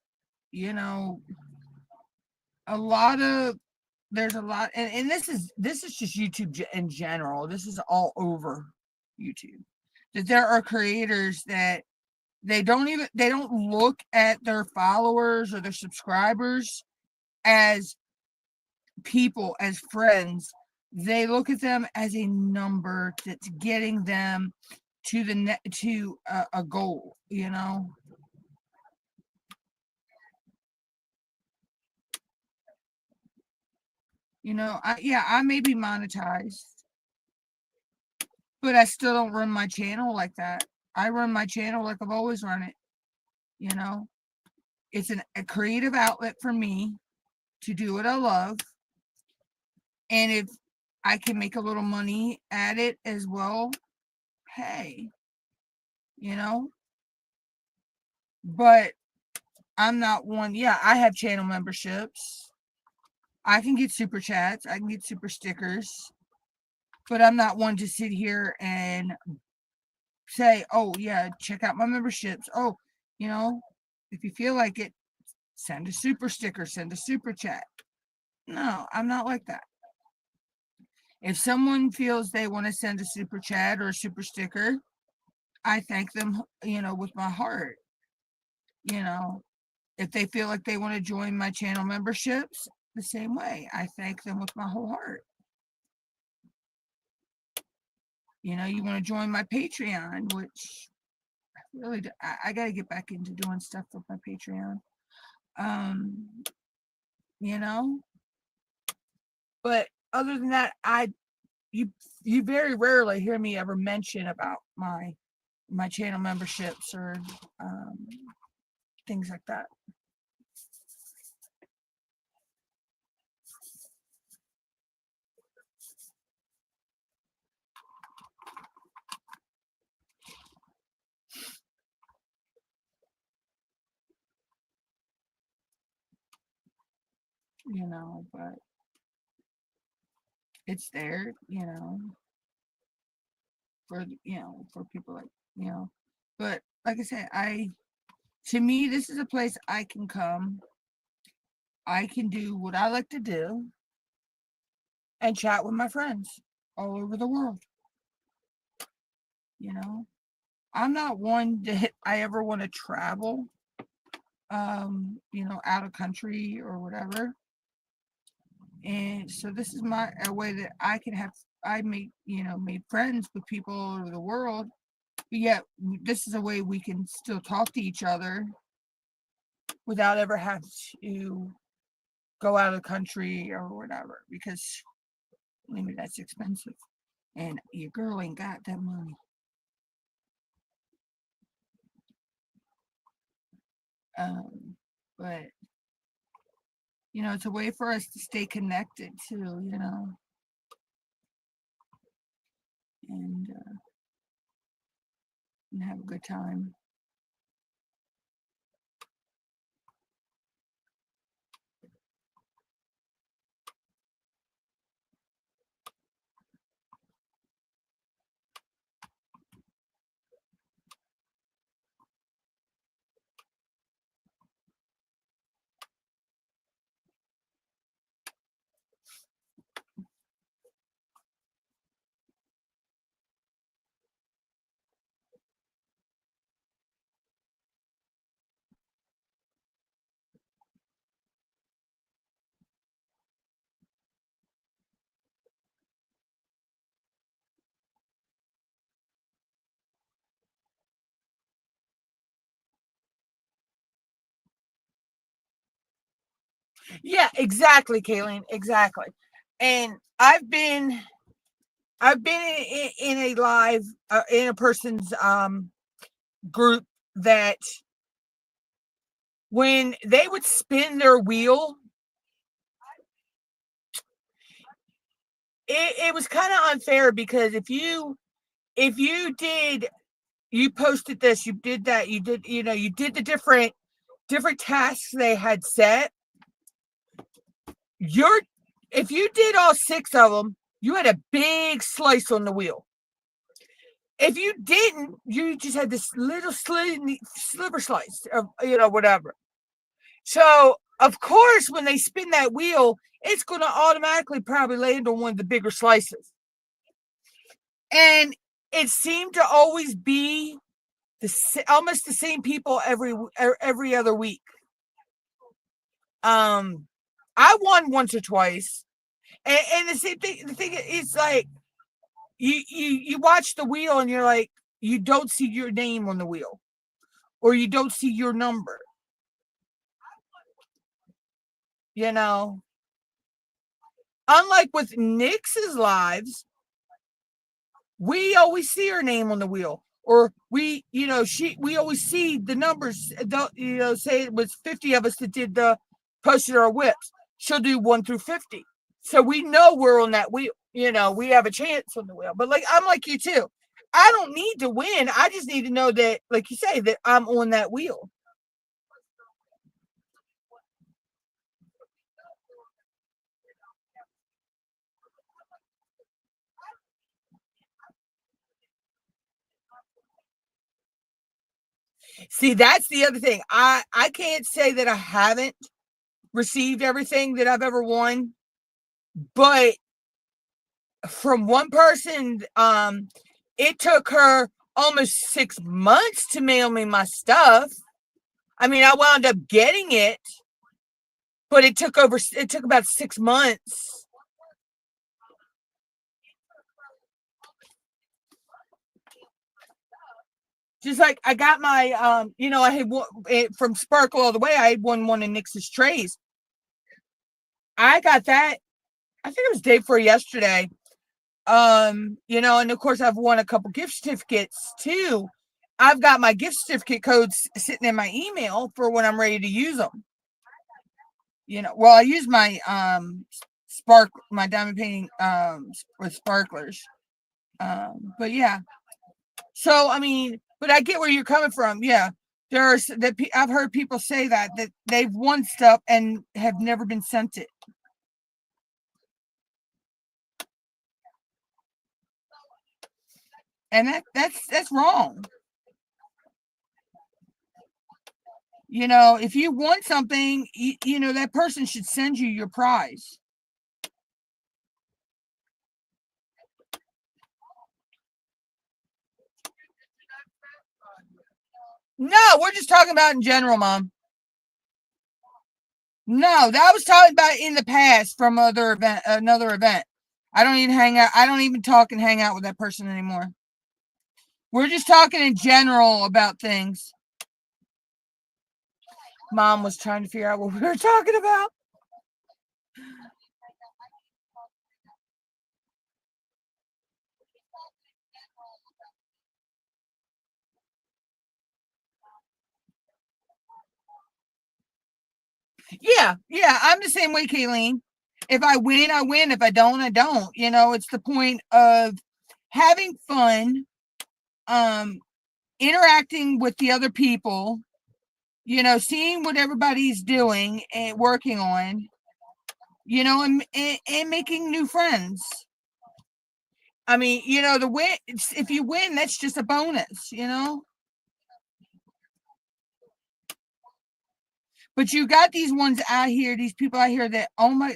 there's a lot, and this is just YouTube in general. This is all over YouTube, that there are creators that they don't look at their followers or their subscribers as people, as friends. They look at them as a number that's getting them to a goal. I may be monetized, but I still don't run my channel like that. I run my channel like I've always run it. It's a creative outlet for me to do what I love. And if I can make a little money at it as well, hey, but I'm not one. Yeah, I have channel memberships. I can get super chats. I can get super stickers. But I'm not one to sit here and say, oh, yeah, check out my memberships. Oh, if you feel like it, send a super sticker, send a super chat. No, I'm not like that. If someone feels they want to send a super chat or a super sticker, I thank them, with my heart. If they feel like they want to join my channel memberships, the same way, I thank them with my whole heart. You want to join my Patreon, which really, I got to get back into doing stuff with my Patreon. But other than that, you very rarely hear me ever mention about my channel memberships or things like that. But it's there, for people like, but like I said, to me, this is a place I can come. I can do what I like to do and chat with my friends all over the world. I'm not one that I ever want to travel, out of country or whatever. And so this is a way that I made friends with people all over the world. But yet this is a way we can still talk to each other without ever having to go out of the country or whatever, because maybe that's expensive. And your girl ain't got that money. But it's a way for us to stay connected too, and have a good time. Yeah, exactly, Kayleen, exactly. And I've been in a live in a person's group that when they would spin their wheel, it was kind of unfair, because if you posted this, you did that, you did the different tasks they had set. If you did all 6 of them, you had a big slice on the wheel. If you didn't, you just had this little sliver slice of whatever. So of course, when they spin that wheel, it's going to automatically probably land on one of the bigger slices. And it seemed to always be almost the same people every other week. I won once or twice, and the same thing. The thing is, like, you watch the wheel and you're like, you don't see your name on the wheel, or you don't see your number. Unlike with Nix's lives, we always see her name on the wheel, or we always see the numbers. Say it was 50 of us that did posted our WIPs. She'll do 1 through 50, so we know we're on that wheel. We have a chance on the wheel. But I'm like you too. I don't need to win. I just need to know that, like you say, that I'm on that wheel. See, that's the other thing. I can't say that I haven't received everything that I've ever won, but from one person, it took her almost 6 months to mail me my stuff. I mean, I wound up getting it, but it took about 6 months. Just like I got my, I had from Sparkle All the Way. I had won one of Nix's trays. I got that. I think it was day before yesterday. And of course I've won a couple gift certificates too. I've got my gift certificate codes sitting in my email for when I'm ready to use them. Well, I use my my diamond painting with sparklers. But yeah. So I mean, but I get where you're coming from. Yeah. I've heard people say that they've won stuff and have never been sent it. And that's wrong. If you want something, that person should send you your prize. No, we're just talking about in general, Mom. No, that was talking about in the past from another event. I don't even hang out. I don't even talk and hang out with that person anymore. We're just talking in general about things. Mom was trying to figure out what we were talking about. Yeah, I'm the same way, Kayleen. If I win, I win. If I don't, I don't. It's the point of having fun, interacting with the other people, seeing what everybody's doing and working on, and making new friends. I mean, the win, if you win, that's just a bonus, But you got these ones out here, these people out here that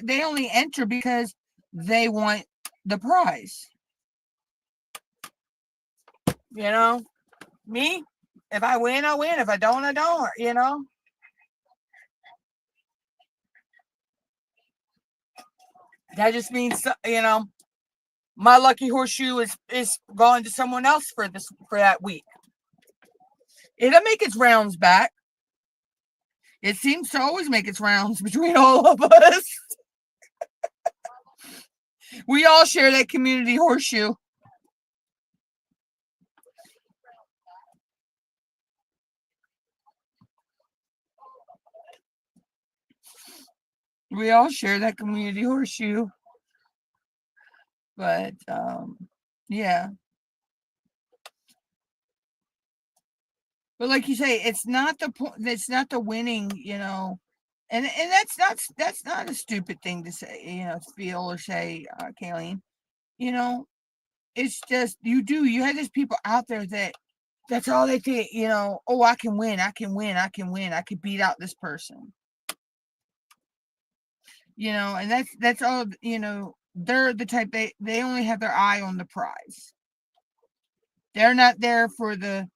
they only enter because they want the prize. Me, if I win, I win. If I don't, I don't, That just means, my lucky horseshoe is going to someone else for that week. It'll make its rounds back. It seems to always make its rounds between all of us. We all share that community horseshoe. We all share that community horseshoe. But yeah. But like you say, it's not the point. It's not the winning, and that's not a stupid thing to say, feel or say, Kayleen. It's just you have these people out there that's all they think, oh, I can win, I can win, I can win, I can beat out this person. And that's all, they're the type they only have their eye on the prize. They're not there for the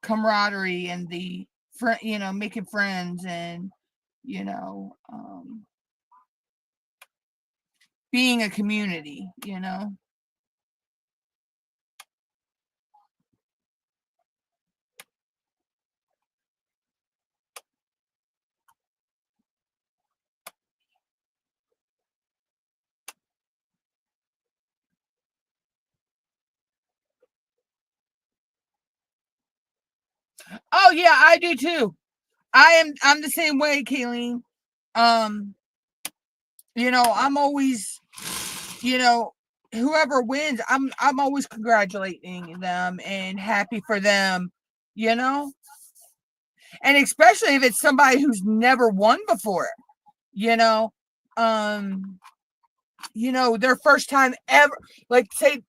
camaraderie and the making friends and being a community. Oh yeah, I do too. I'm the same way, Kayleen. I'm always, whoever wins, I'm always congratulating them and happy for them, and especially if it's somebody who's never won before, their first time ever, like say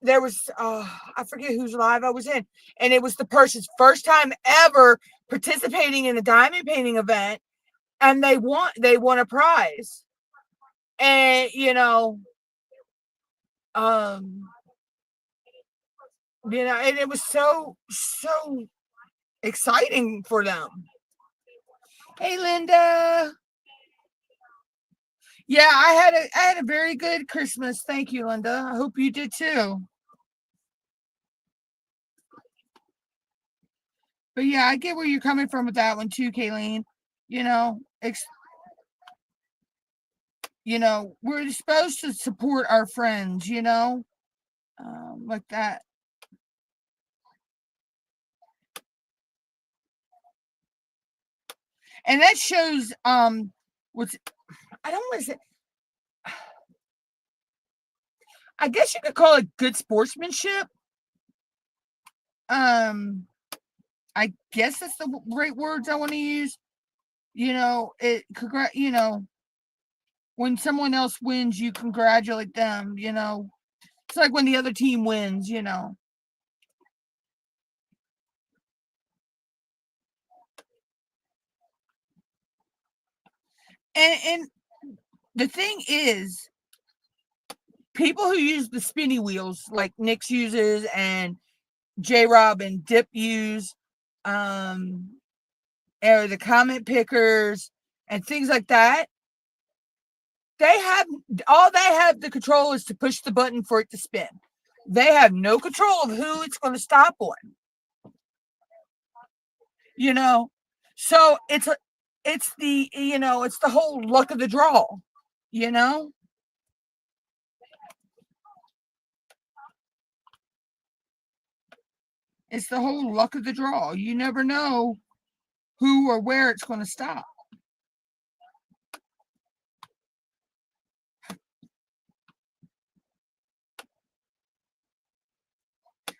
there was I forget whose live I was in, and it was the person's first time ever participating in a diamond painting event, and they won a prize. And and it was so exciting for them. Hey, Linda. Yeah, I had a very good Christmas. Thank you, Linda. I hope you did too. But yeah, I get where you're coming from with that one too, Kayleen. We're supposed to support our friends, like that. And that shows what's I don't want to say, I guess you could call it good sportsmanship. I guess that's the right words I want to use. When someone else wins, you congratulate them, It's like when the other team wins, And the thing is, people who use the spinny wheels like Nick's uses and J-Rob and Dip use, or the comment pickers and things like that, they have the control is to push the button for it to spin. They have no control of who it's going to stop on. So it's the whole luck of the draw. It's the whole luck of the draw. You never know who or where it's going to stop.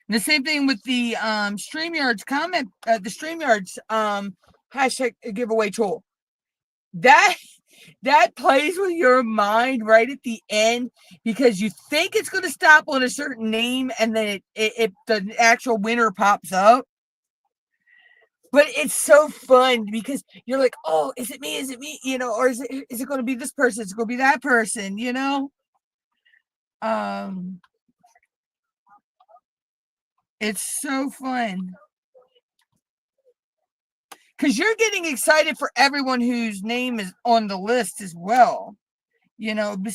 The same thing with the StreamYard's comment, the StreamYard's hashtag giveaway tool. That plays with your mind right at the end, because you think it's going to stop on a certain name, and then the actual winner pops up. But it's so fun because you're like, oh, is it me? Is it me? Or is it going to be this person? Is it going to be that person? It's so fun because you're getting excited for everyone whose name is on the list as well,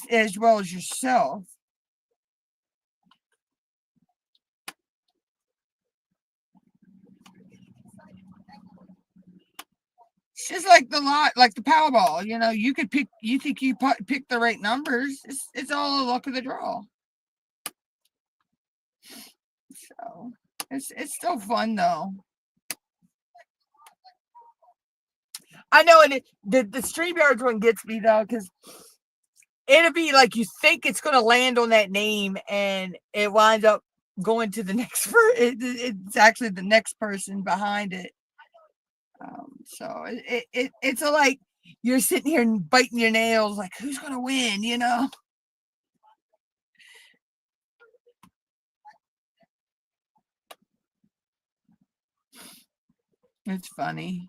as well as yourself. It's just like the Powerball. You could pick. You think you pick the right numbers. It's all the luck of the draw. So it's still fun though. I know, and the StreamYards one gets me though, because it'll be like you think it's going to land on that name, and it winds up going to the next. It's actually the next person behind it. So it's like you're sitting here and biting your nails, like who's going to win? It's funny.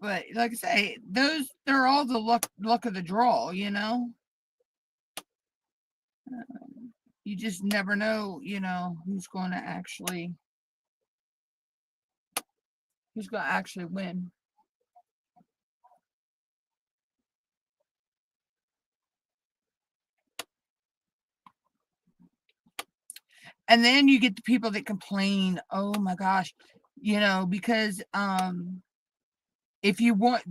But like I say, they're all the luck of the draw, you just never know, who's going to actually win. And then you get the people that complain, oh my gosh, because if you want,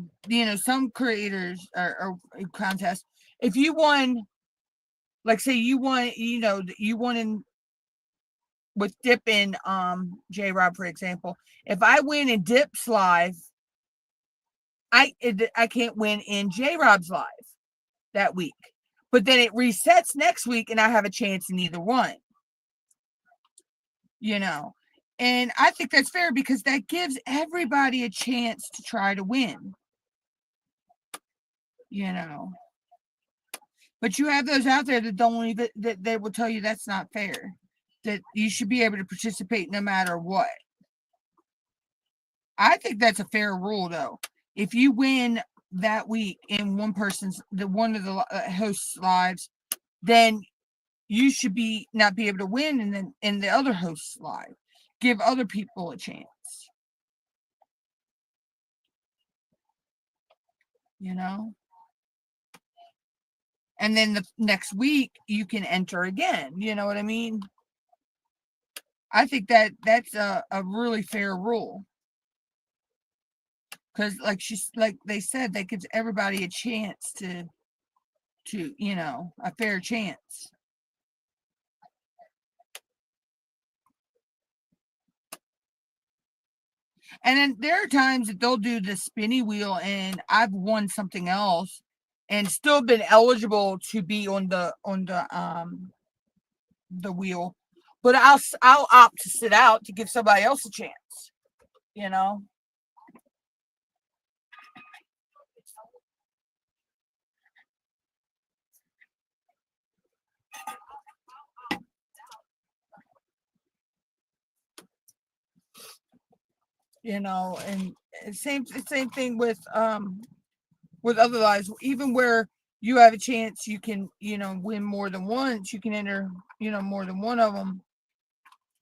some creators or contests, if you won, like say you won, you won in with Dip and J-Rob, for example. If I win in Dip's live, I can't win in J-Rob's live that week. But then it resets next week, and I have a chance in either one. And I think that's fair because that gives everybody a chance to try to win. But you have those out there that don't even, that they will tell you that's not fair, that you should be able to participate no matter what. I think that's a fair rule though. If you win that week in one of the hosts' lives, then you should not be able to win in the other host's live. Give other people a chance. And then the next week you can enter again. You know what I mean? I think that's a really fair rule. Because like they said, that gives everybody a chance to a fair chance. And then there are times that they'll do the spinny wheel, and I've won something else and still been eligible to be on the wheel, but I'll opt to sit out to give somebody else a chance. And same thing with other lives, even where you have a chance you can, win more than once. You can enter, more than one of them.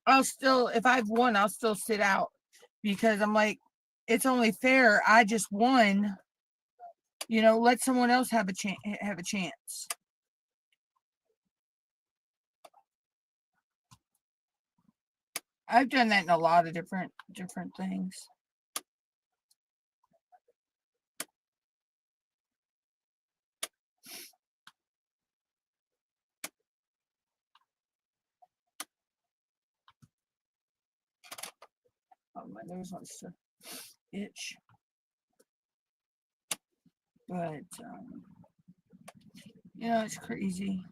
If I've won, I'll still sit out because I'm like, it's only fair. I just won. Let someone else have a chance. I've done that in a lot of different things. Oh, my nose wants to itch. But it's crazy.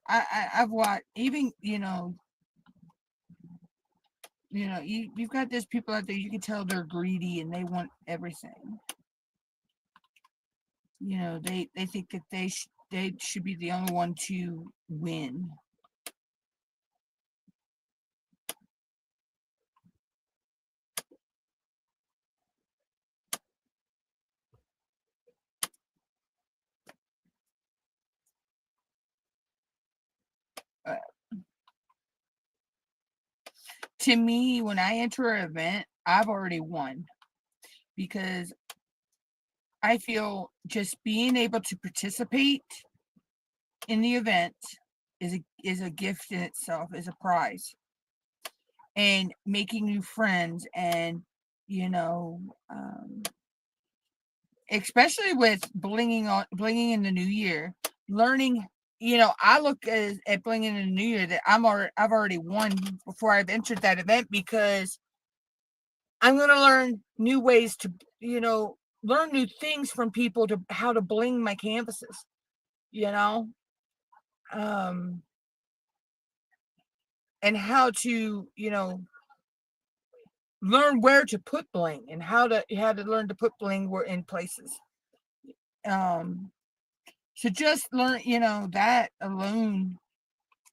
I've watched even you've got those people out there, you can tell they're greedy and they want everything. They think that they should be the only one to win. To me, when I enter an event, I've already won because I feel just being able to participate in the event is a gift in itself, is a prize. And making new friends and, especially with blinging in the new year, learning, I look at blinging in the new year that I've already won before I've entered that event because I'm going to learn new ways to, learn new things from people to how to bling my canvases, and how to, learn where to put bling and how to learn to put bling in places. So just learn, that alone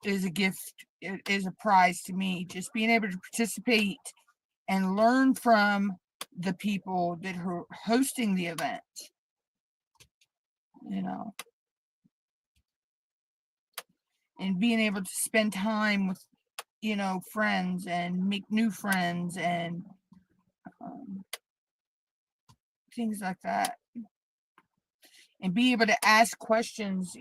is a gift, it is a prize to me. Just being able to participate and learn from the people that are hosting the event, and being able to spend time with, friends and make new friends and things like that. And be able to ask questions,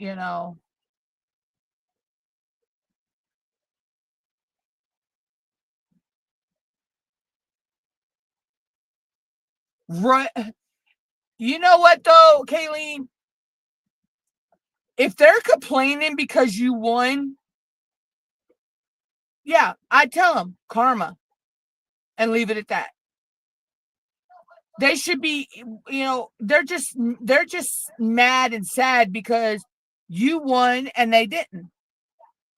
right. You know what though, Kayleen? If they're complaining because you won, yeah, I tell them karma and leave it at that. They should be, they're just mad and sad because you won and they didn't.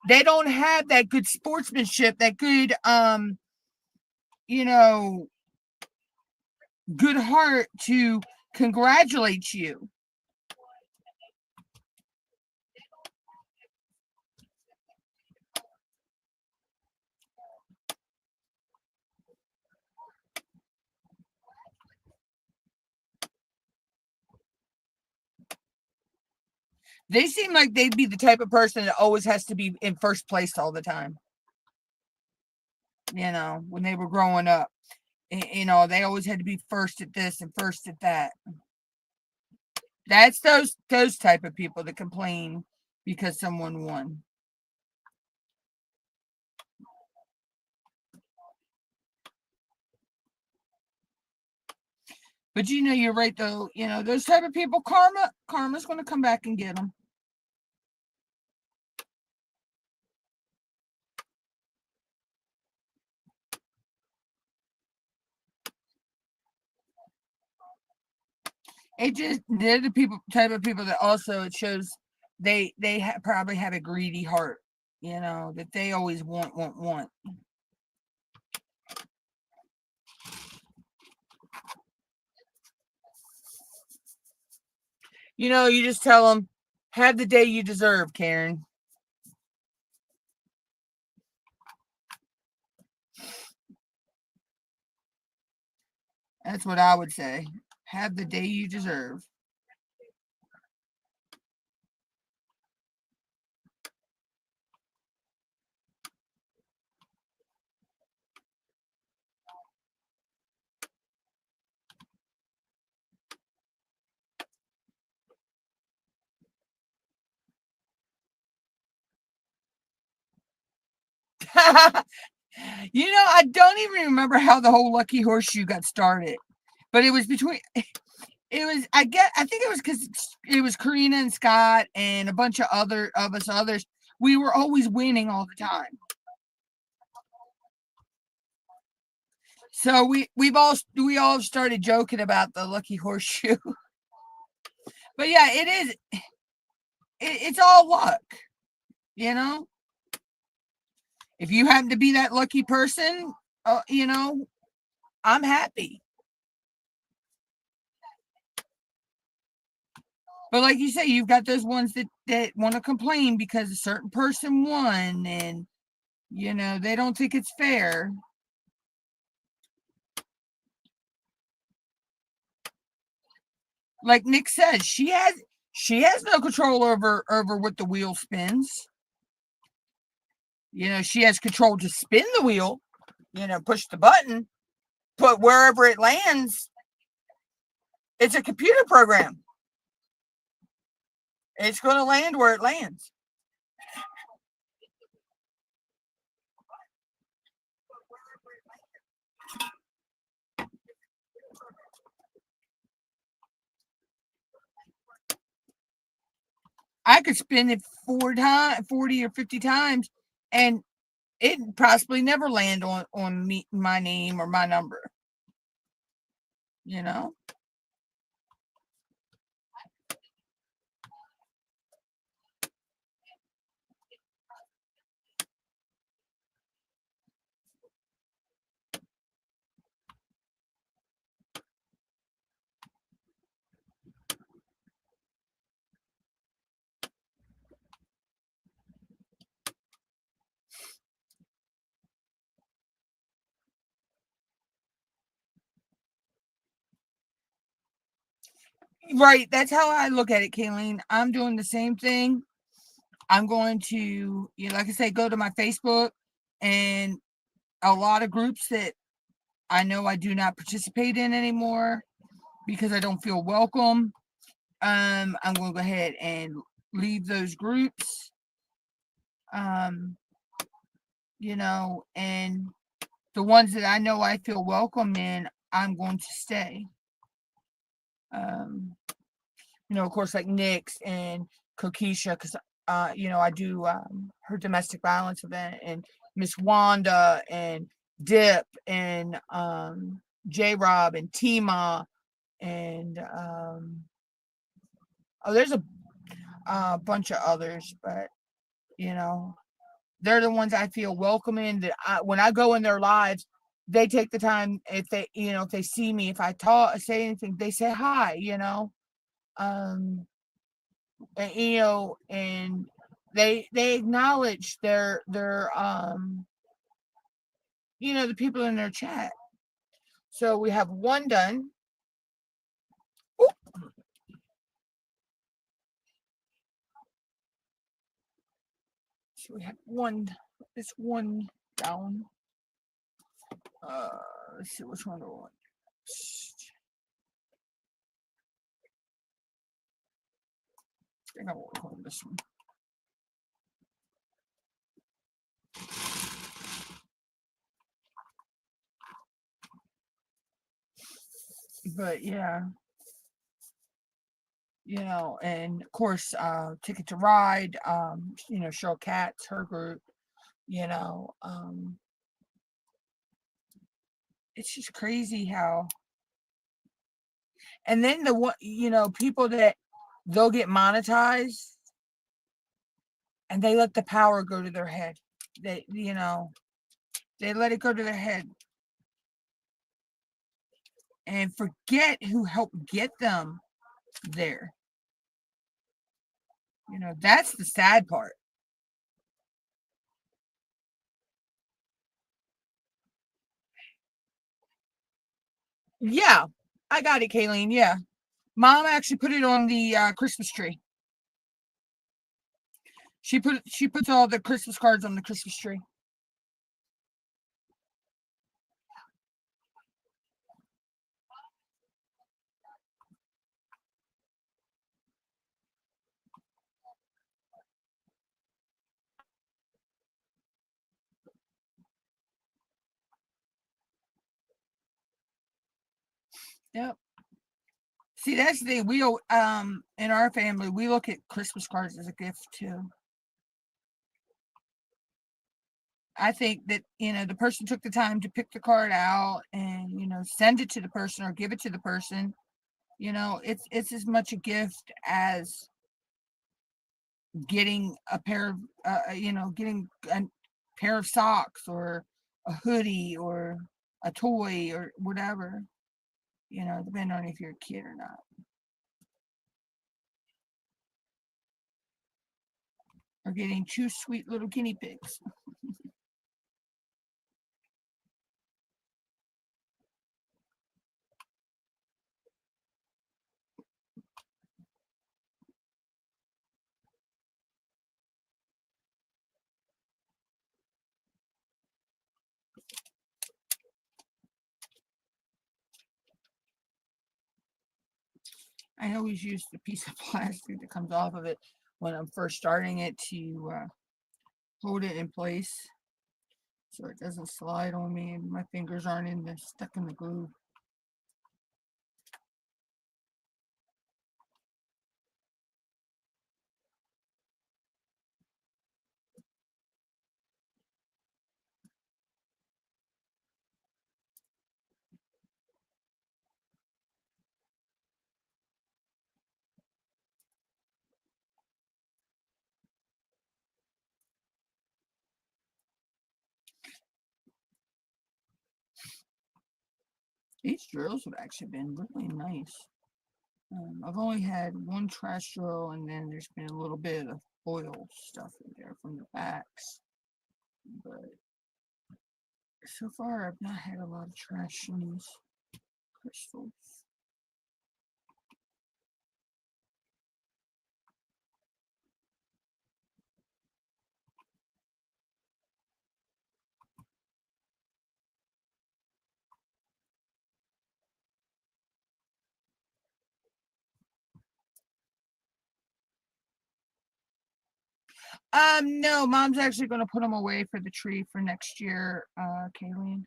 They don't have that good sportsmanship, that good, good heart to congratulate you. They seem like they'd be the type of person that always has to be in first place all the time. When they were growing up, they always had to be first at this and first at that. That's those type of people that complain because someone won. But you're right though. Those type of people, karma's going to come back and get them. They're the type of people that also, it shows they probably have a greedy heart, that they always want. You just tell them, have the day you deserve, Karen. That's what I would say. Have the day you deserve. I don't even remember how the whole Lucky Horseshoe got started, but it was I think it was because it was Karina and Scott and a bunch of others. We were always winning all the time. So we all started joking about the Lucky Horseshoe. But yeah, it is. It's all luck, you know. If you happen to be that lucky person, I'm happy. But like you say, you've got those ones that want to complain because a certain person won, and they don't think it's fair. Like Nick says, she has no control over what the wheel spins. She has control to spin the wheel, push the button, but wherever it lands, it's a computer program. It's going to land where it lands. I could spin it 40 or 50 times, and it possibly never land on me, my name or my number. Right. That's how I look at it, Kayleen. I'm doing the same thing. I'm going to, like I say, go to my Facebook and a lot of groups that I know I do not participate in anymore because I don't feel welcome. I'm going to go ahead and leave those groups. And the ones that I know I feel welcome in, I'm going to stay. Of course, like Nick's and Kokisha, because I do her domestic violence event, and Miss Wanda and Dip and J Rob and Tima and there's a bunch of others, but they're the ones I feel welcome in. That when I go in their lives, they take the time. If they see me, if I say anything, they say hi. And, and they acknowledge their the people in their chat. So we have one done. Oop. So we have this one down. Let's see which one do I want. I think I will work on this one. But yeah, and of course, Ticket to Ride, Cheryl Katz, her group, it's just crazy how, and then people that they'll get monetized and they let the power go to their head. They let it go to their head and forget who helped get them there. That's the sad part. Yeah, I got it, Kayleen. Yeah. Mom actually put it on the Christmas tree. She puts all the Christmas cards on the Christmas tree. Yep. See, that's the thing. In our family, we look at Christmas cards as a gift too. I think that, the person took the time to pick the card out and, send it to the person or give it to the person. It's as much a gift as getting a pair of, getting a pair of socks or a hoodie or a toy or whatever, depending on if you're a kid or not. Or getting 2 sweet little guinea pigs. I always use the piece of plastic that comes off of it when I'm first starting it to hold it in place so it doesn't slide on me and my fingers aren't stuck in the glue. These drills have actually been really nice. I've only had one trash drill and then there's been a little bit of oil stuff in there from the backs. But so far I've not had a lot of trash in these crystals. No, Mom's actually going to put them away for the tree for next year, Kayleen.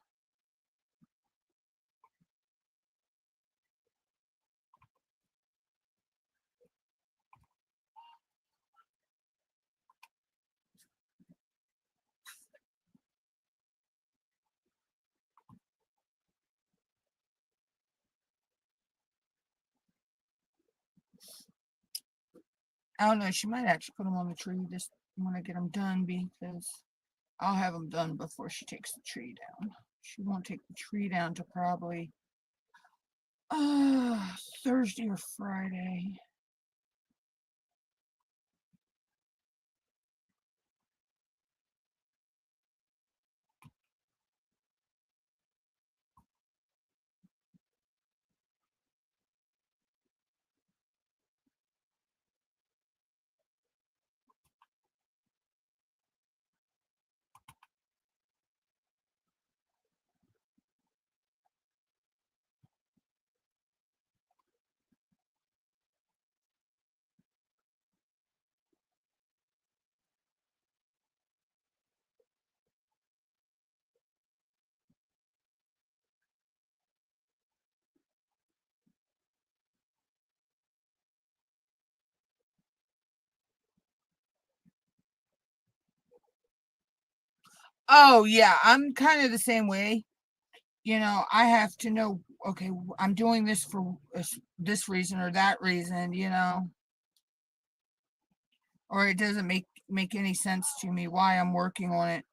I don't know. She might actually put them on the tree just when I get them done because I'll have them done before she takes the tree down. She won't take the tree down to probably Thursday or Friday. Oh yeah, I'm kind of the same way. I have to know, okay, I'm doing this for this reason or that reason, or it doesn't make any sense to me why I'm working on it.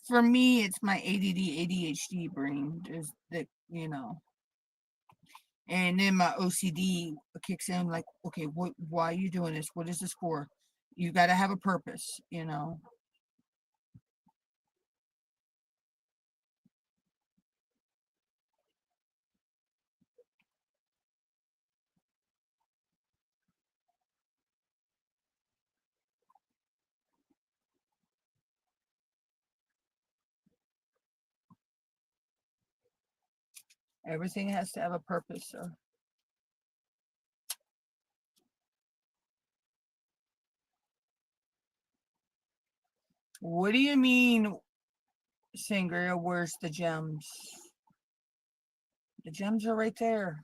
For me, it's my ADD, ADHD brain is that, and then my OCD kicks in like, okay, why are you doing this? What is this for? You got to have a purpose. Everything has to have a purpose. So What do you mean, Sangria? Where's the gems? The gems are right there.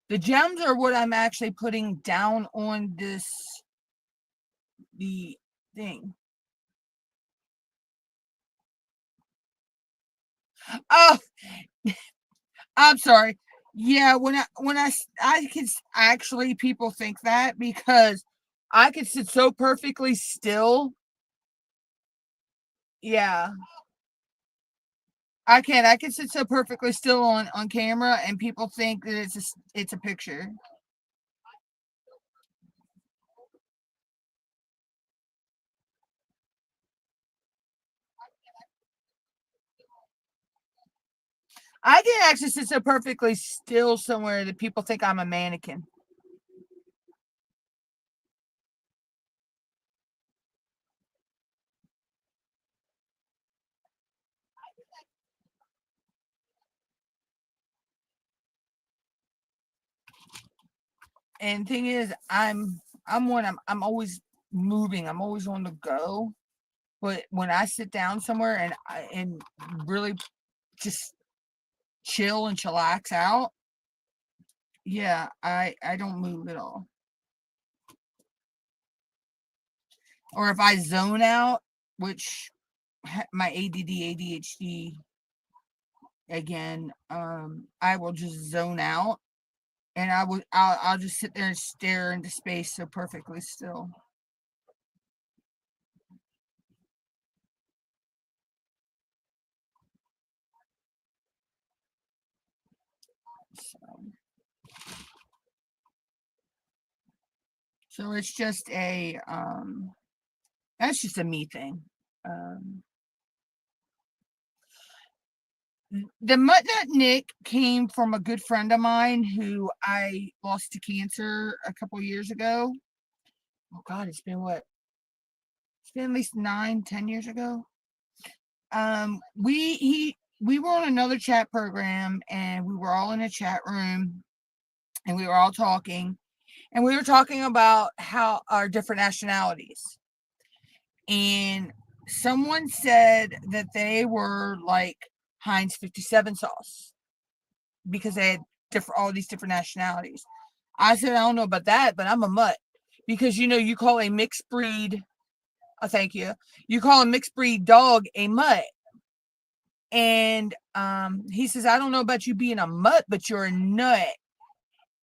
The gems are what I'm actually putting down on the thing. Oh, I'm sorry. Yeah, I can actually, people think that because I could sit so perfectly still. Yeah, I can. I can sit so perfectly still on camera, and people think that it's a picture. I can actually sit so perfectly still somewhere that people think I'm a mannequin. And thing is, I'm always moving. I'm always on the go. But when I sit down somewhere and really just chill and chillax out, yeah, I don't move at all. Or if I zone out, which my ADD ADHD again, I will just zone out, and I'll just sit there and stare into space so perfectly still. So it's just that's just a me thing. Um, the MUTTNUTT Nick came from a good friend of mine who I lost to cancer a couple years ago. Oh God, it's been what? It's been at least 9, 10 years ago. We were on another chat program, and we were all in a chat room, and we were all talking, and we were talking about how our different nationalities. And someone said that they were like Heinz 57 sauce because they had all these different nationalities. I said, I don't know about that, but I'm a mutt because you call a mixed breed. Thank you. You call a mixed breed dog a mutt. And he says, I don't know about you being a mutt, but you're a nut.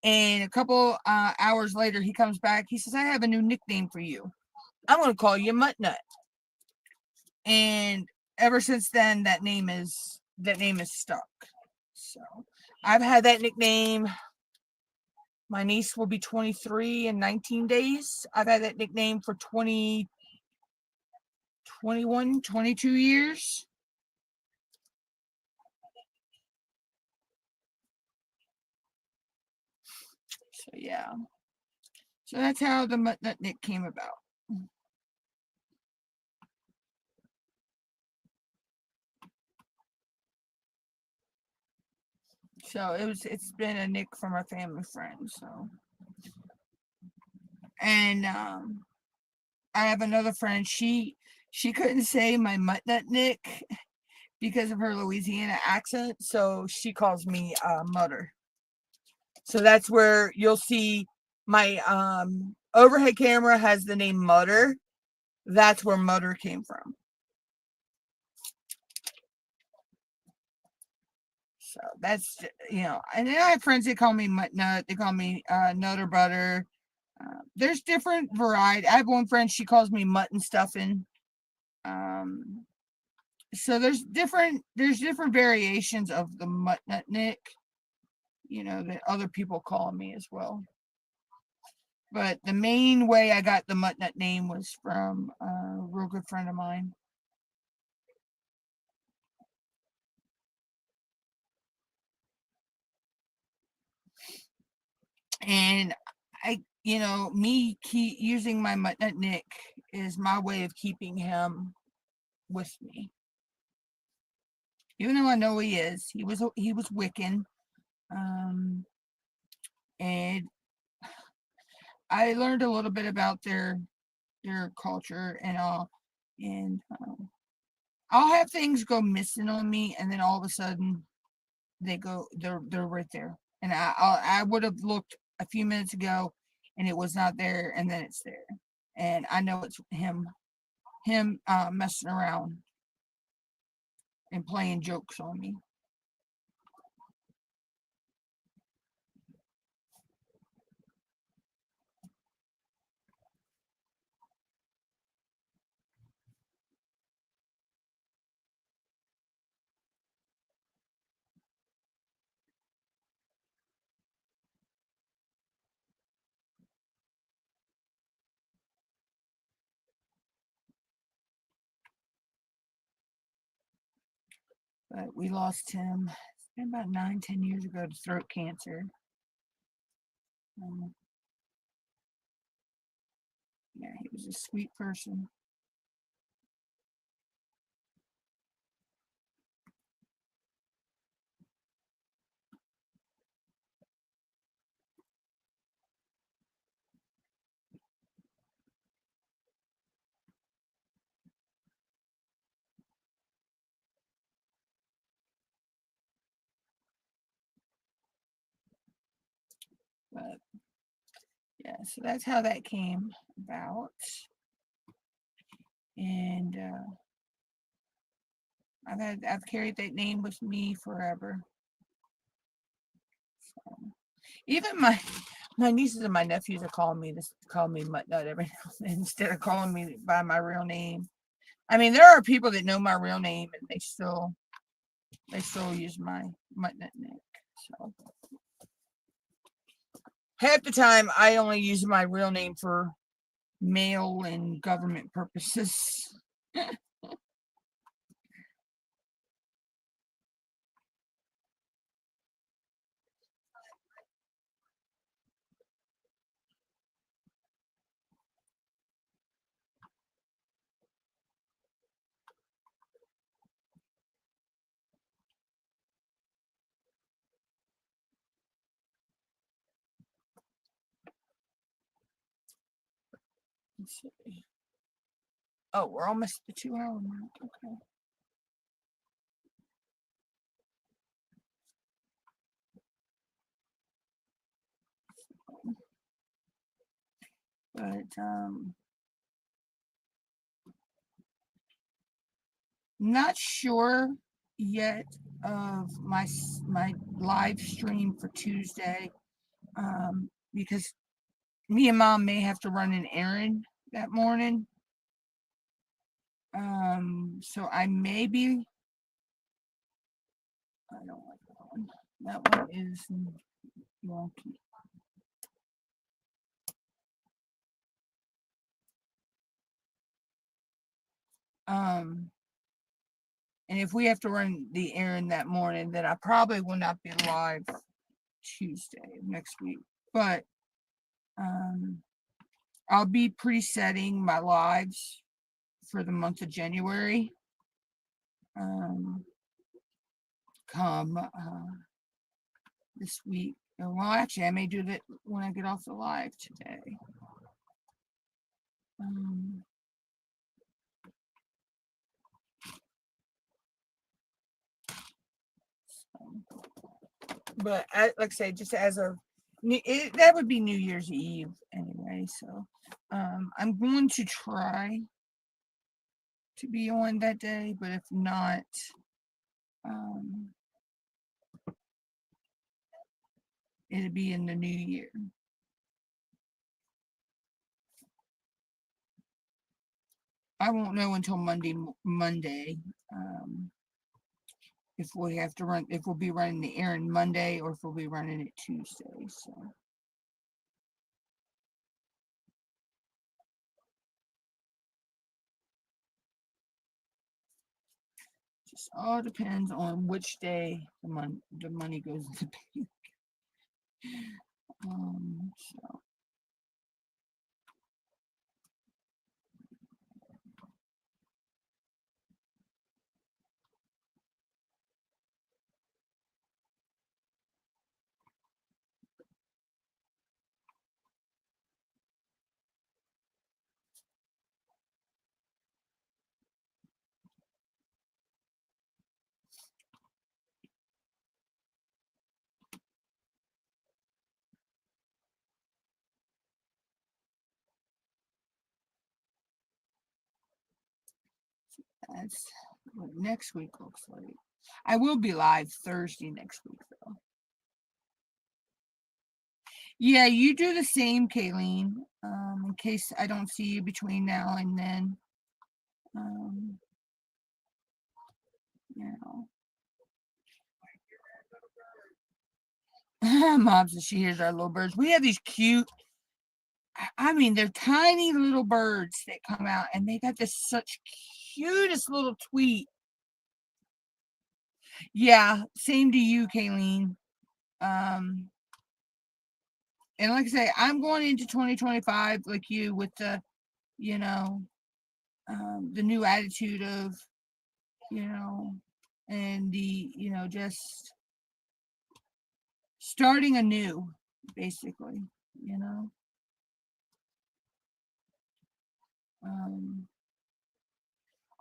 And a couple hours later, he comes back. He says, I have a new nickname for you. I'm going to call you Mutt Nut. And ever since then, that name is stuck. So I've had that nickname. My niece will be 23 in 19 days. I've had that nickname for 20, 21, 22 years. So yeah. So that's how the MUTTNUTT Nick came about. So it's been a nick from a family friend. So, and I have another friend. She couldn't say my MUTTNUTT Nick because of her Louisiana accent, so she calls me Mutter. So that's where you'll see my overhead camera has the name Mutter. That's where Mutter came from. So that's, and then I have friends that call me MUTTNUTT. They call me Nutter Butter. There's different variety. I have one friend, she calls me mutton stuffing. So there's different variations of the MUTTNUTT Nick, that other people call me as well. But the main way I got the MUTTNUTT name was from a real good friend of mine. And you know, using my MUTTNUTT Nick is my way of keeping him with me. Even though I know he is, he was Wiccan, and I learned a little bit about their culture and all, and I'll have things go missing on me, and then all of a sudden they're right there, and I would have looked a few minutes ago, and it was not there, and then it's there, and I know it's him messing around and playing jokes on me. But we lost him. It's been about 9-10 years ago to throat cancer. Yeah, he was a sweet person. But yeah, so that's how that came about. And I've carried that name with me forever. So, even my nieces and my nephews are calling me MUTTNUTT every now and then instead of calling me by my real name. I mean, there are people that know my real name and they still use my MUTTNUTT Nick. So half the time I only use my real name for mail and government purposes. Let's see. Oh, we're almost at the 2-hour mark. Okay. But not sure yet of my live stream for Tuesday, because me and Mom may have to run an errand that morning. So I may be. I don't like that one. That one is wonky. And if we have to run the errand that morning, then I probably will not be live Tuesday next week. But I'll be presetting my lives for the month of January. Come this week. Well, actually, I may do that when I get off the live today. But like I say, just as of that would be New Year's Eve anyway. So I'm going to try to be on that day, but if not, it'll be in the new year. I won't know until Monday, if we have to run, if we'll be running the errand Monday or if we'll be running it Tuesday. So just all depends on which day the money goes to the bank. So That's what next week looks like. I will be live Thursday next week, though. Yeah, you do the same, Kayleen, in case I don't see you between now and then. You know. Mom says she hears our little birds. We have these cute, I mean, they're tiny little birds that come out, and they got this such cutest little tweet. Yeah, same to you, Kayleen. And like I say, I'm going into 2025 like you with the, you know, the new attitude of, and the, just starting anew, basically, you know.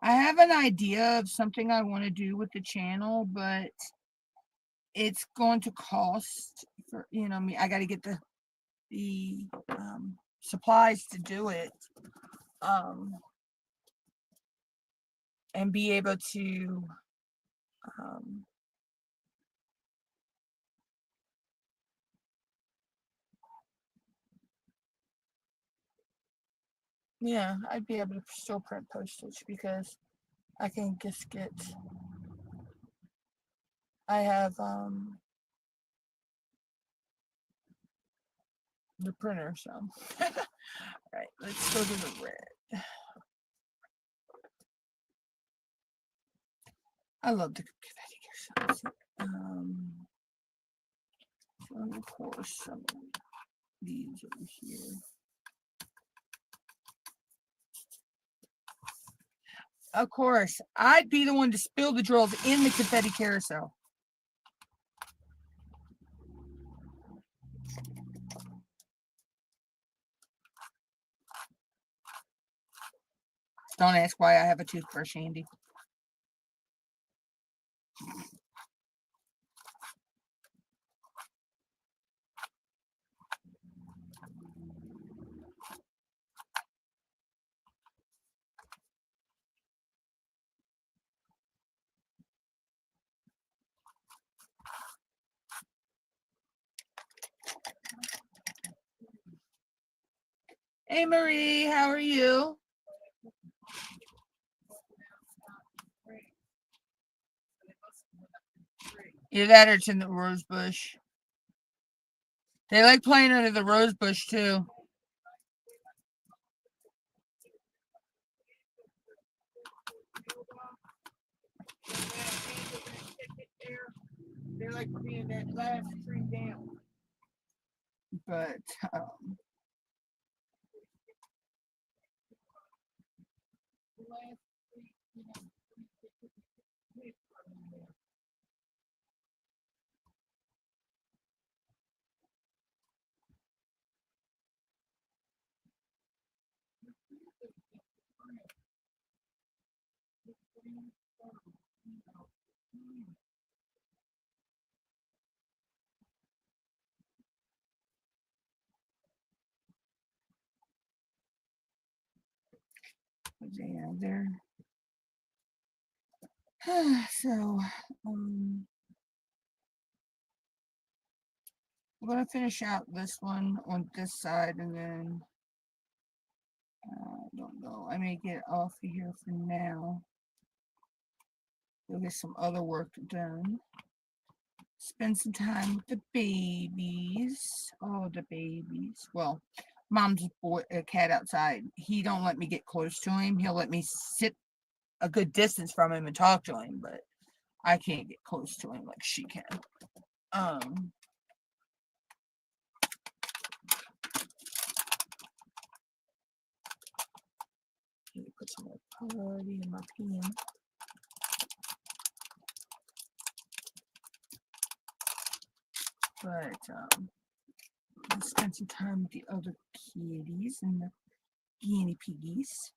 I have an idea of something I want to do with the channel, but it's going to cost for, me. I got to get the supplies to do it, and be able to, yeah, I'd be able to still print postage because I can just get, I have, the printer, so. All right, let's go to the red. I love the Connecticut sounds. So of course, some of these over here. Of course, I'd be the one to spill the drills in the confetti carousel. Don't ask why I have a toothbrush handy. Hey Marie, how are you? Either that or it's in the rose bush. They like playing under the rose bush too. They're like being that last tree down. But yeah, they're so I'm gonna finish out this one on this side, and then I don't know. I may get off of here for now. We'll get some other work done. Spend some time with the babies. Oh, the babies. Well, mom's boy, a cat outside. He don't let me get close to him. He'll let me sit a good distance from him and talk to him, but I can't get close to him like she can. Put some more putty in my pen. But let's spend some time with the other kitties and the guinea piggies.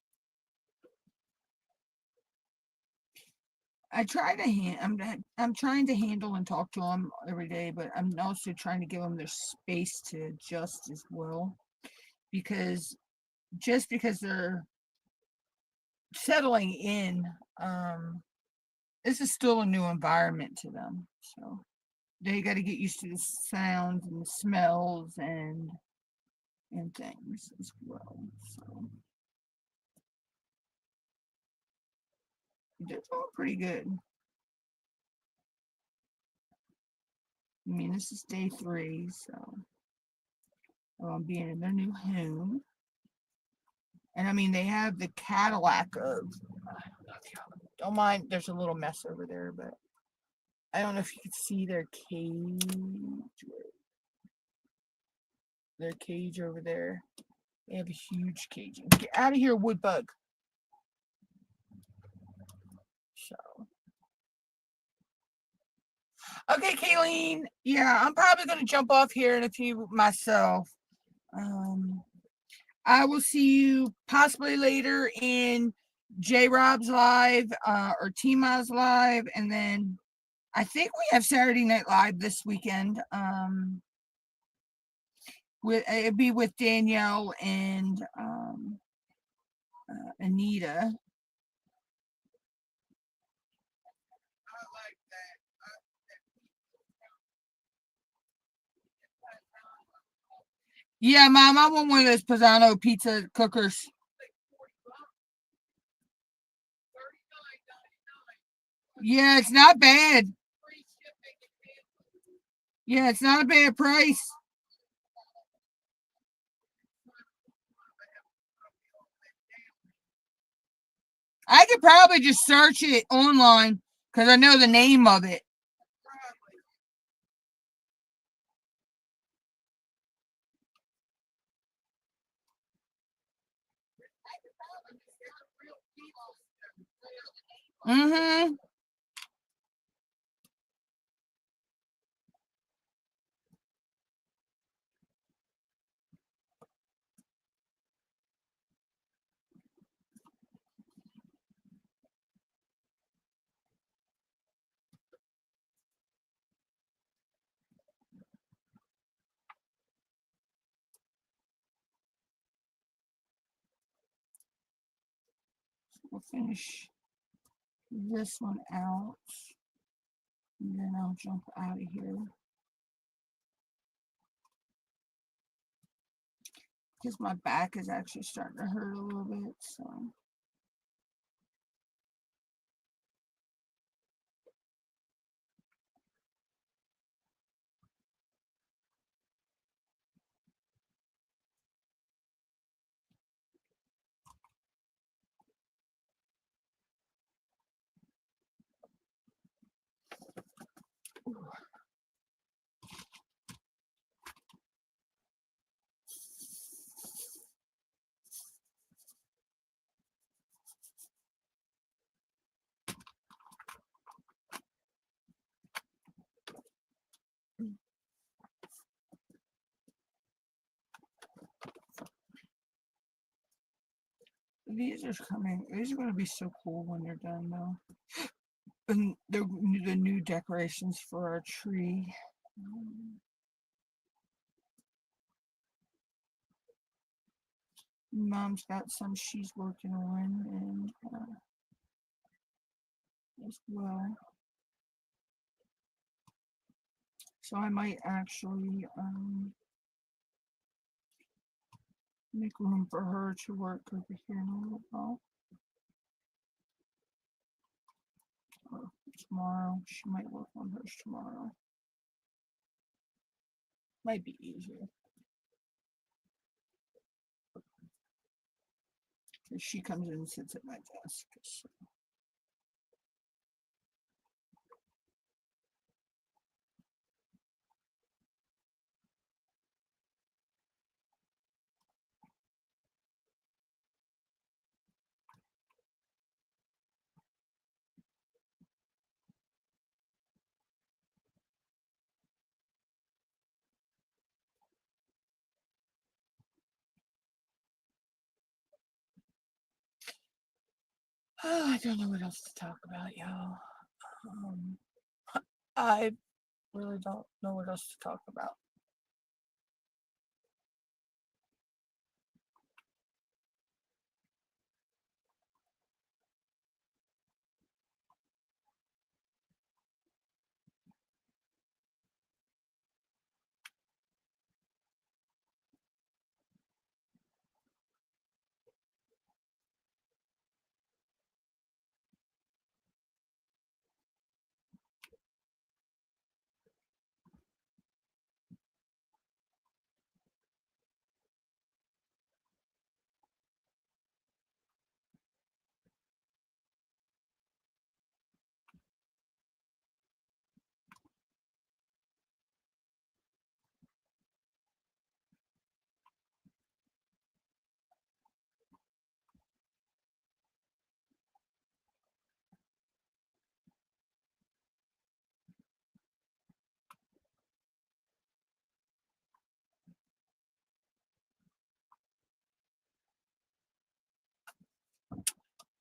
I try to I'm trying to handle and talk to them every day, but I'm also trying to give them their space to adjust as well, because just because they're settling in, This is still a new environment to them, so they got to get used to the sounds and the smells and things as well. So they're doing pretty good. I mean, this is day 3, so being in their new home. And I mean, they have the Cadillac of, don't mind, there's a little mess over there, but I don't know if you can see their cage. Their cage over there. They have a huge cage. Get out of here, wood bug. So. Okay, Kayleen. Yeah, I'm probably going to jump off here in a few myself. I will see you possibly later in J Rob's live or Tima's live, and then I think we have Saturday Night Live this weekend. It'd be with Danielle and Anita. Yeah, Mom, I want one of those Pisano pizza cookers. Yeah, it's not bad. Yeah, it's not a bad price. I could probably just search it online because I know the name of it. Mm-hmm. We'll finish this one out, and then I'll jump out of here. Because my back is actually starting to hurt a little bit, so. These are coming. These are going to be so cool when they're done, though. And the new decorations for our tree. Mom's got some she's working on, and as well. So I might actually make room for her to work over here in a little while. Or tomorrow. She might work on hers tomorrow. Might be easier. She comes in and sits at my desk. So. I don't know what else to talk about, y'all. I really don't know what else to talk about.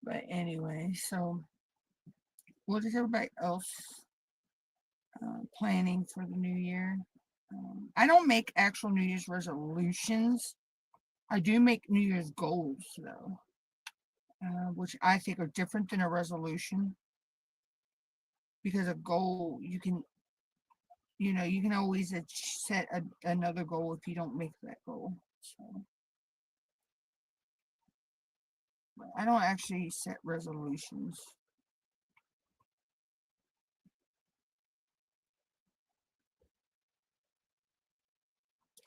But anyway, so what is everybody else planning for the new year? I don't make actual New Year's resolutions. I do make New Year's goals though, which I think are different than a resolution. Because a goal, you can always set another goal if you don't make that goal. So but I don't actually set resolutions.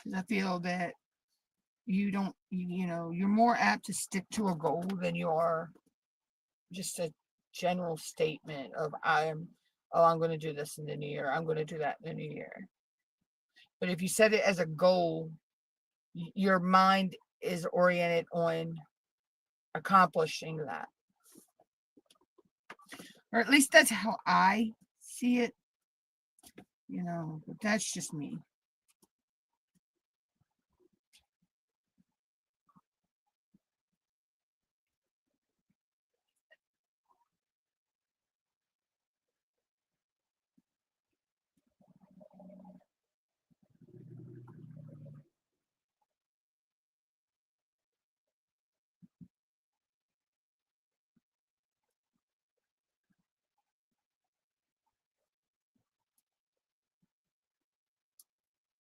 Because I feel that you're more apt to stick to a goal than you are just a general statement of I'm going to do this in the new year. I'm going to do that in the new year. But if you set it as a goal, your mind is oriented on accomplishing that. Or at least that's how I see it. But that's just me.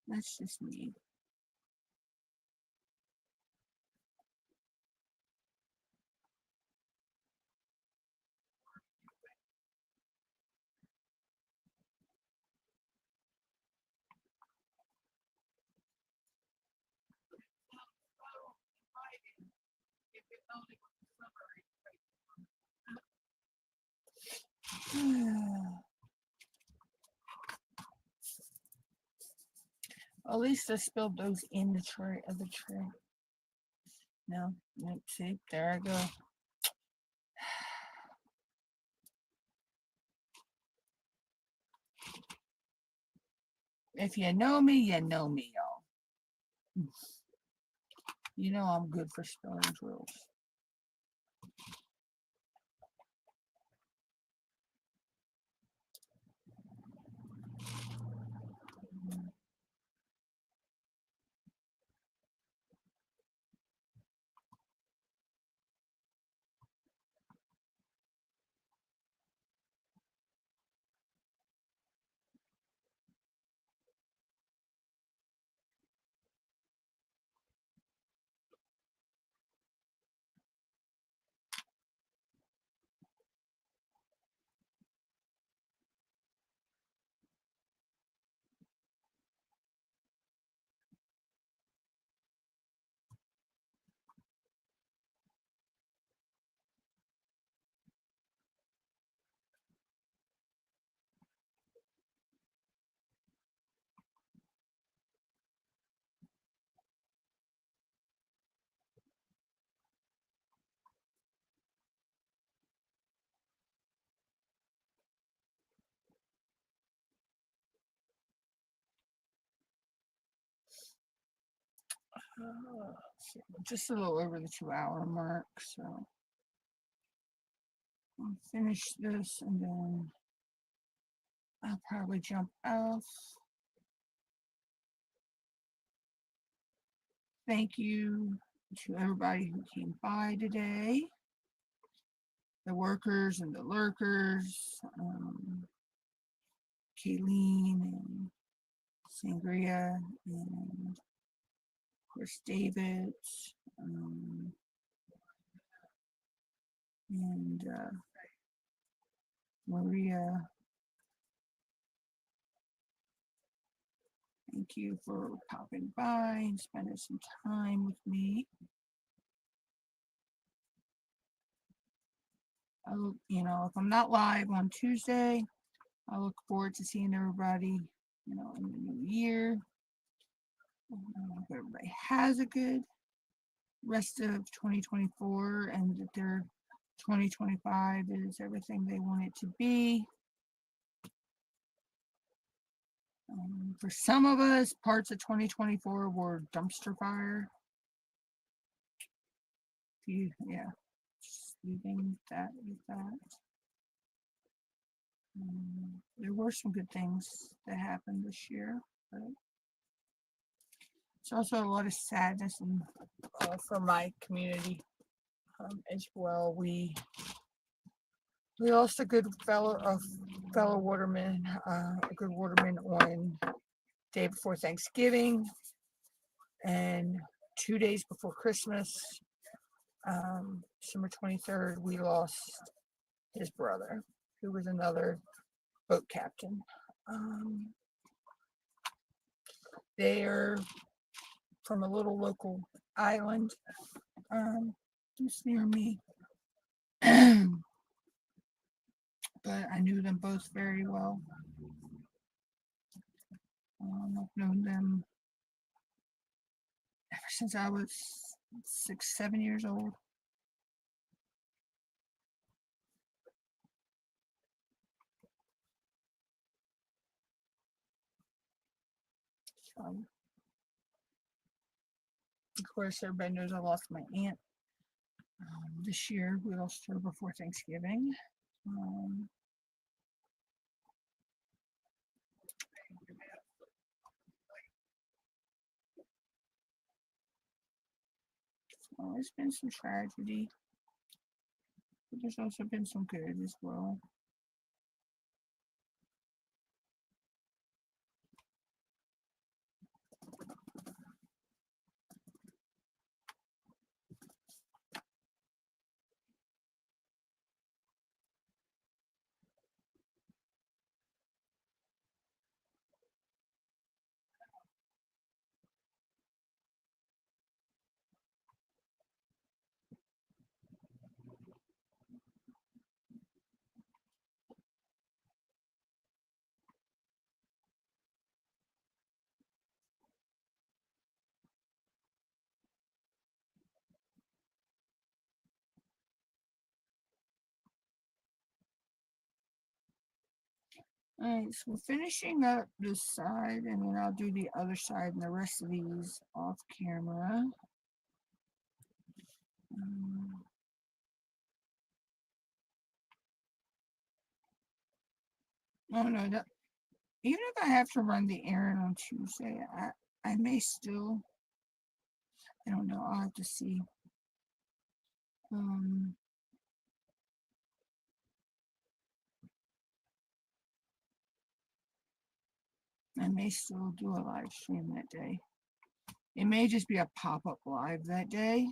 That's just me. At least I spilled those in the tray of the tray. No, let's see. There I go. If you know me, you know me, y'all. You know I'm good for spelling drills. Just a little over the 2-hour mark, so I'll finish this and then I'll probably jump off. Thank you to everybody who came by today, the workers and the lurkers, Kayleen and Sangria, and of course David, and Maria. Thank you for popping by and spending some time with me. If I'm not live on Tuesday, I look forward to seeing everybody, in the new year. I hope everybody has a good rest of 2024 and that their 2025 is everything they want it to be. For some of us, parts of 2024 were dumpster fire. leaving that with that. There were some good things that happened this year, but it's also a lot of sadness and for my community as well. We lost a good fellow waterman, a good waterman on day before Thanksgiving, and 2 days before Christmas, December 23rd, we lost his brother, who was another boat captain. They are from a little local island just near me. But I knew them both very well. I've known them ever since I was 6, 7 years old. Of course, everybody knows I lost my aunt this year. We lost her before Thanksgiving. So there's been some tragedy, but there's also been some good as well. Alright, so we're finishing up this side, and then I'll do the other side and the rest of these off camera. Oh no, that, even if I have to run the errand on Tuesday, I may still, I don't know, I'll have to see. I may still do a live stream that day. It may just be a pop-up live that day.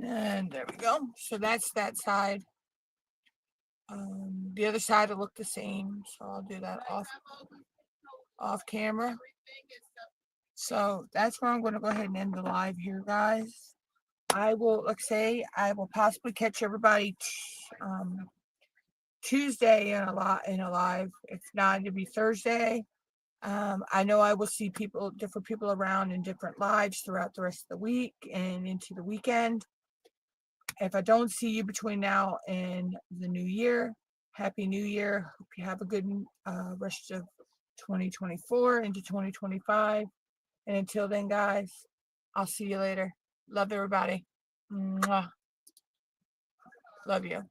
And there we go. So that's that side. The other side will look the same. So I'll do that off camera. So that's where I'm going to go ahead and end the live here, guys. I will, like say, I will possibly catch everybody Tuesday in a live. If not, it'll be Thursday. I know I will see different people around in different lives throughout the rest of the week and into the weekend. If I don't see you between now and the new year, Happy New Year. Hope you have a good rest of 2024 into 2025. And until then, guys, I'll see you later. Love everybody. Mwah. Love you.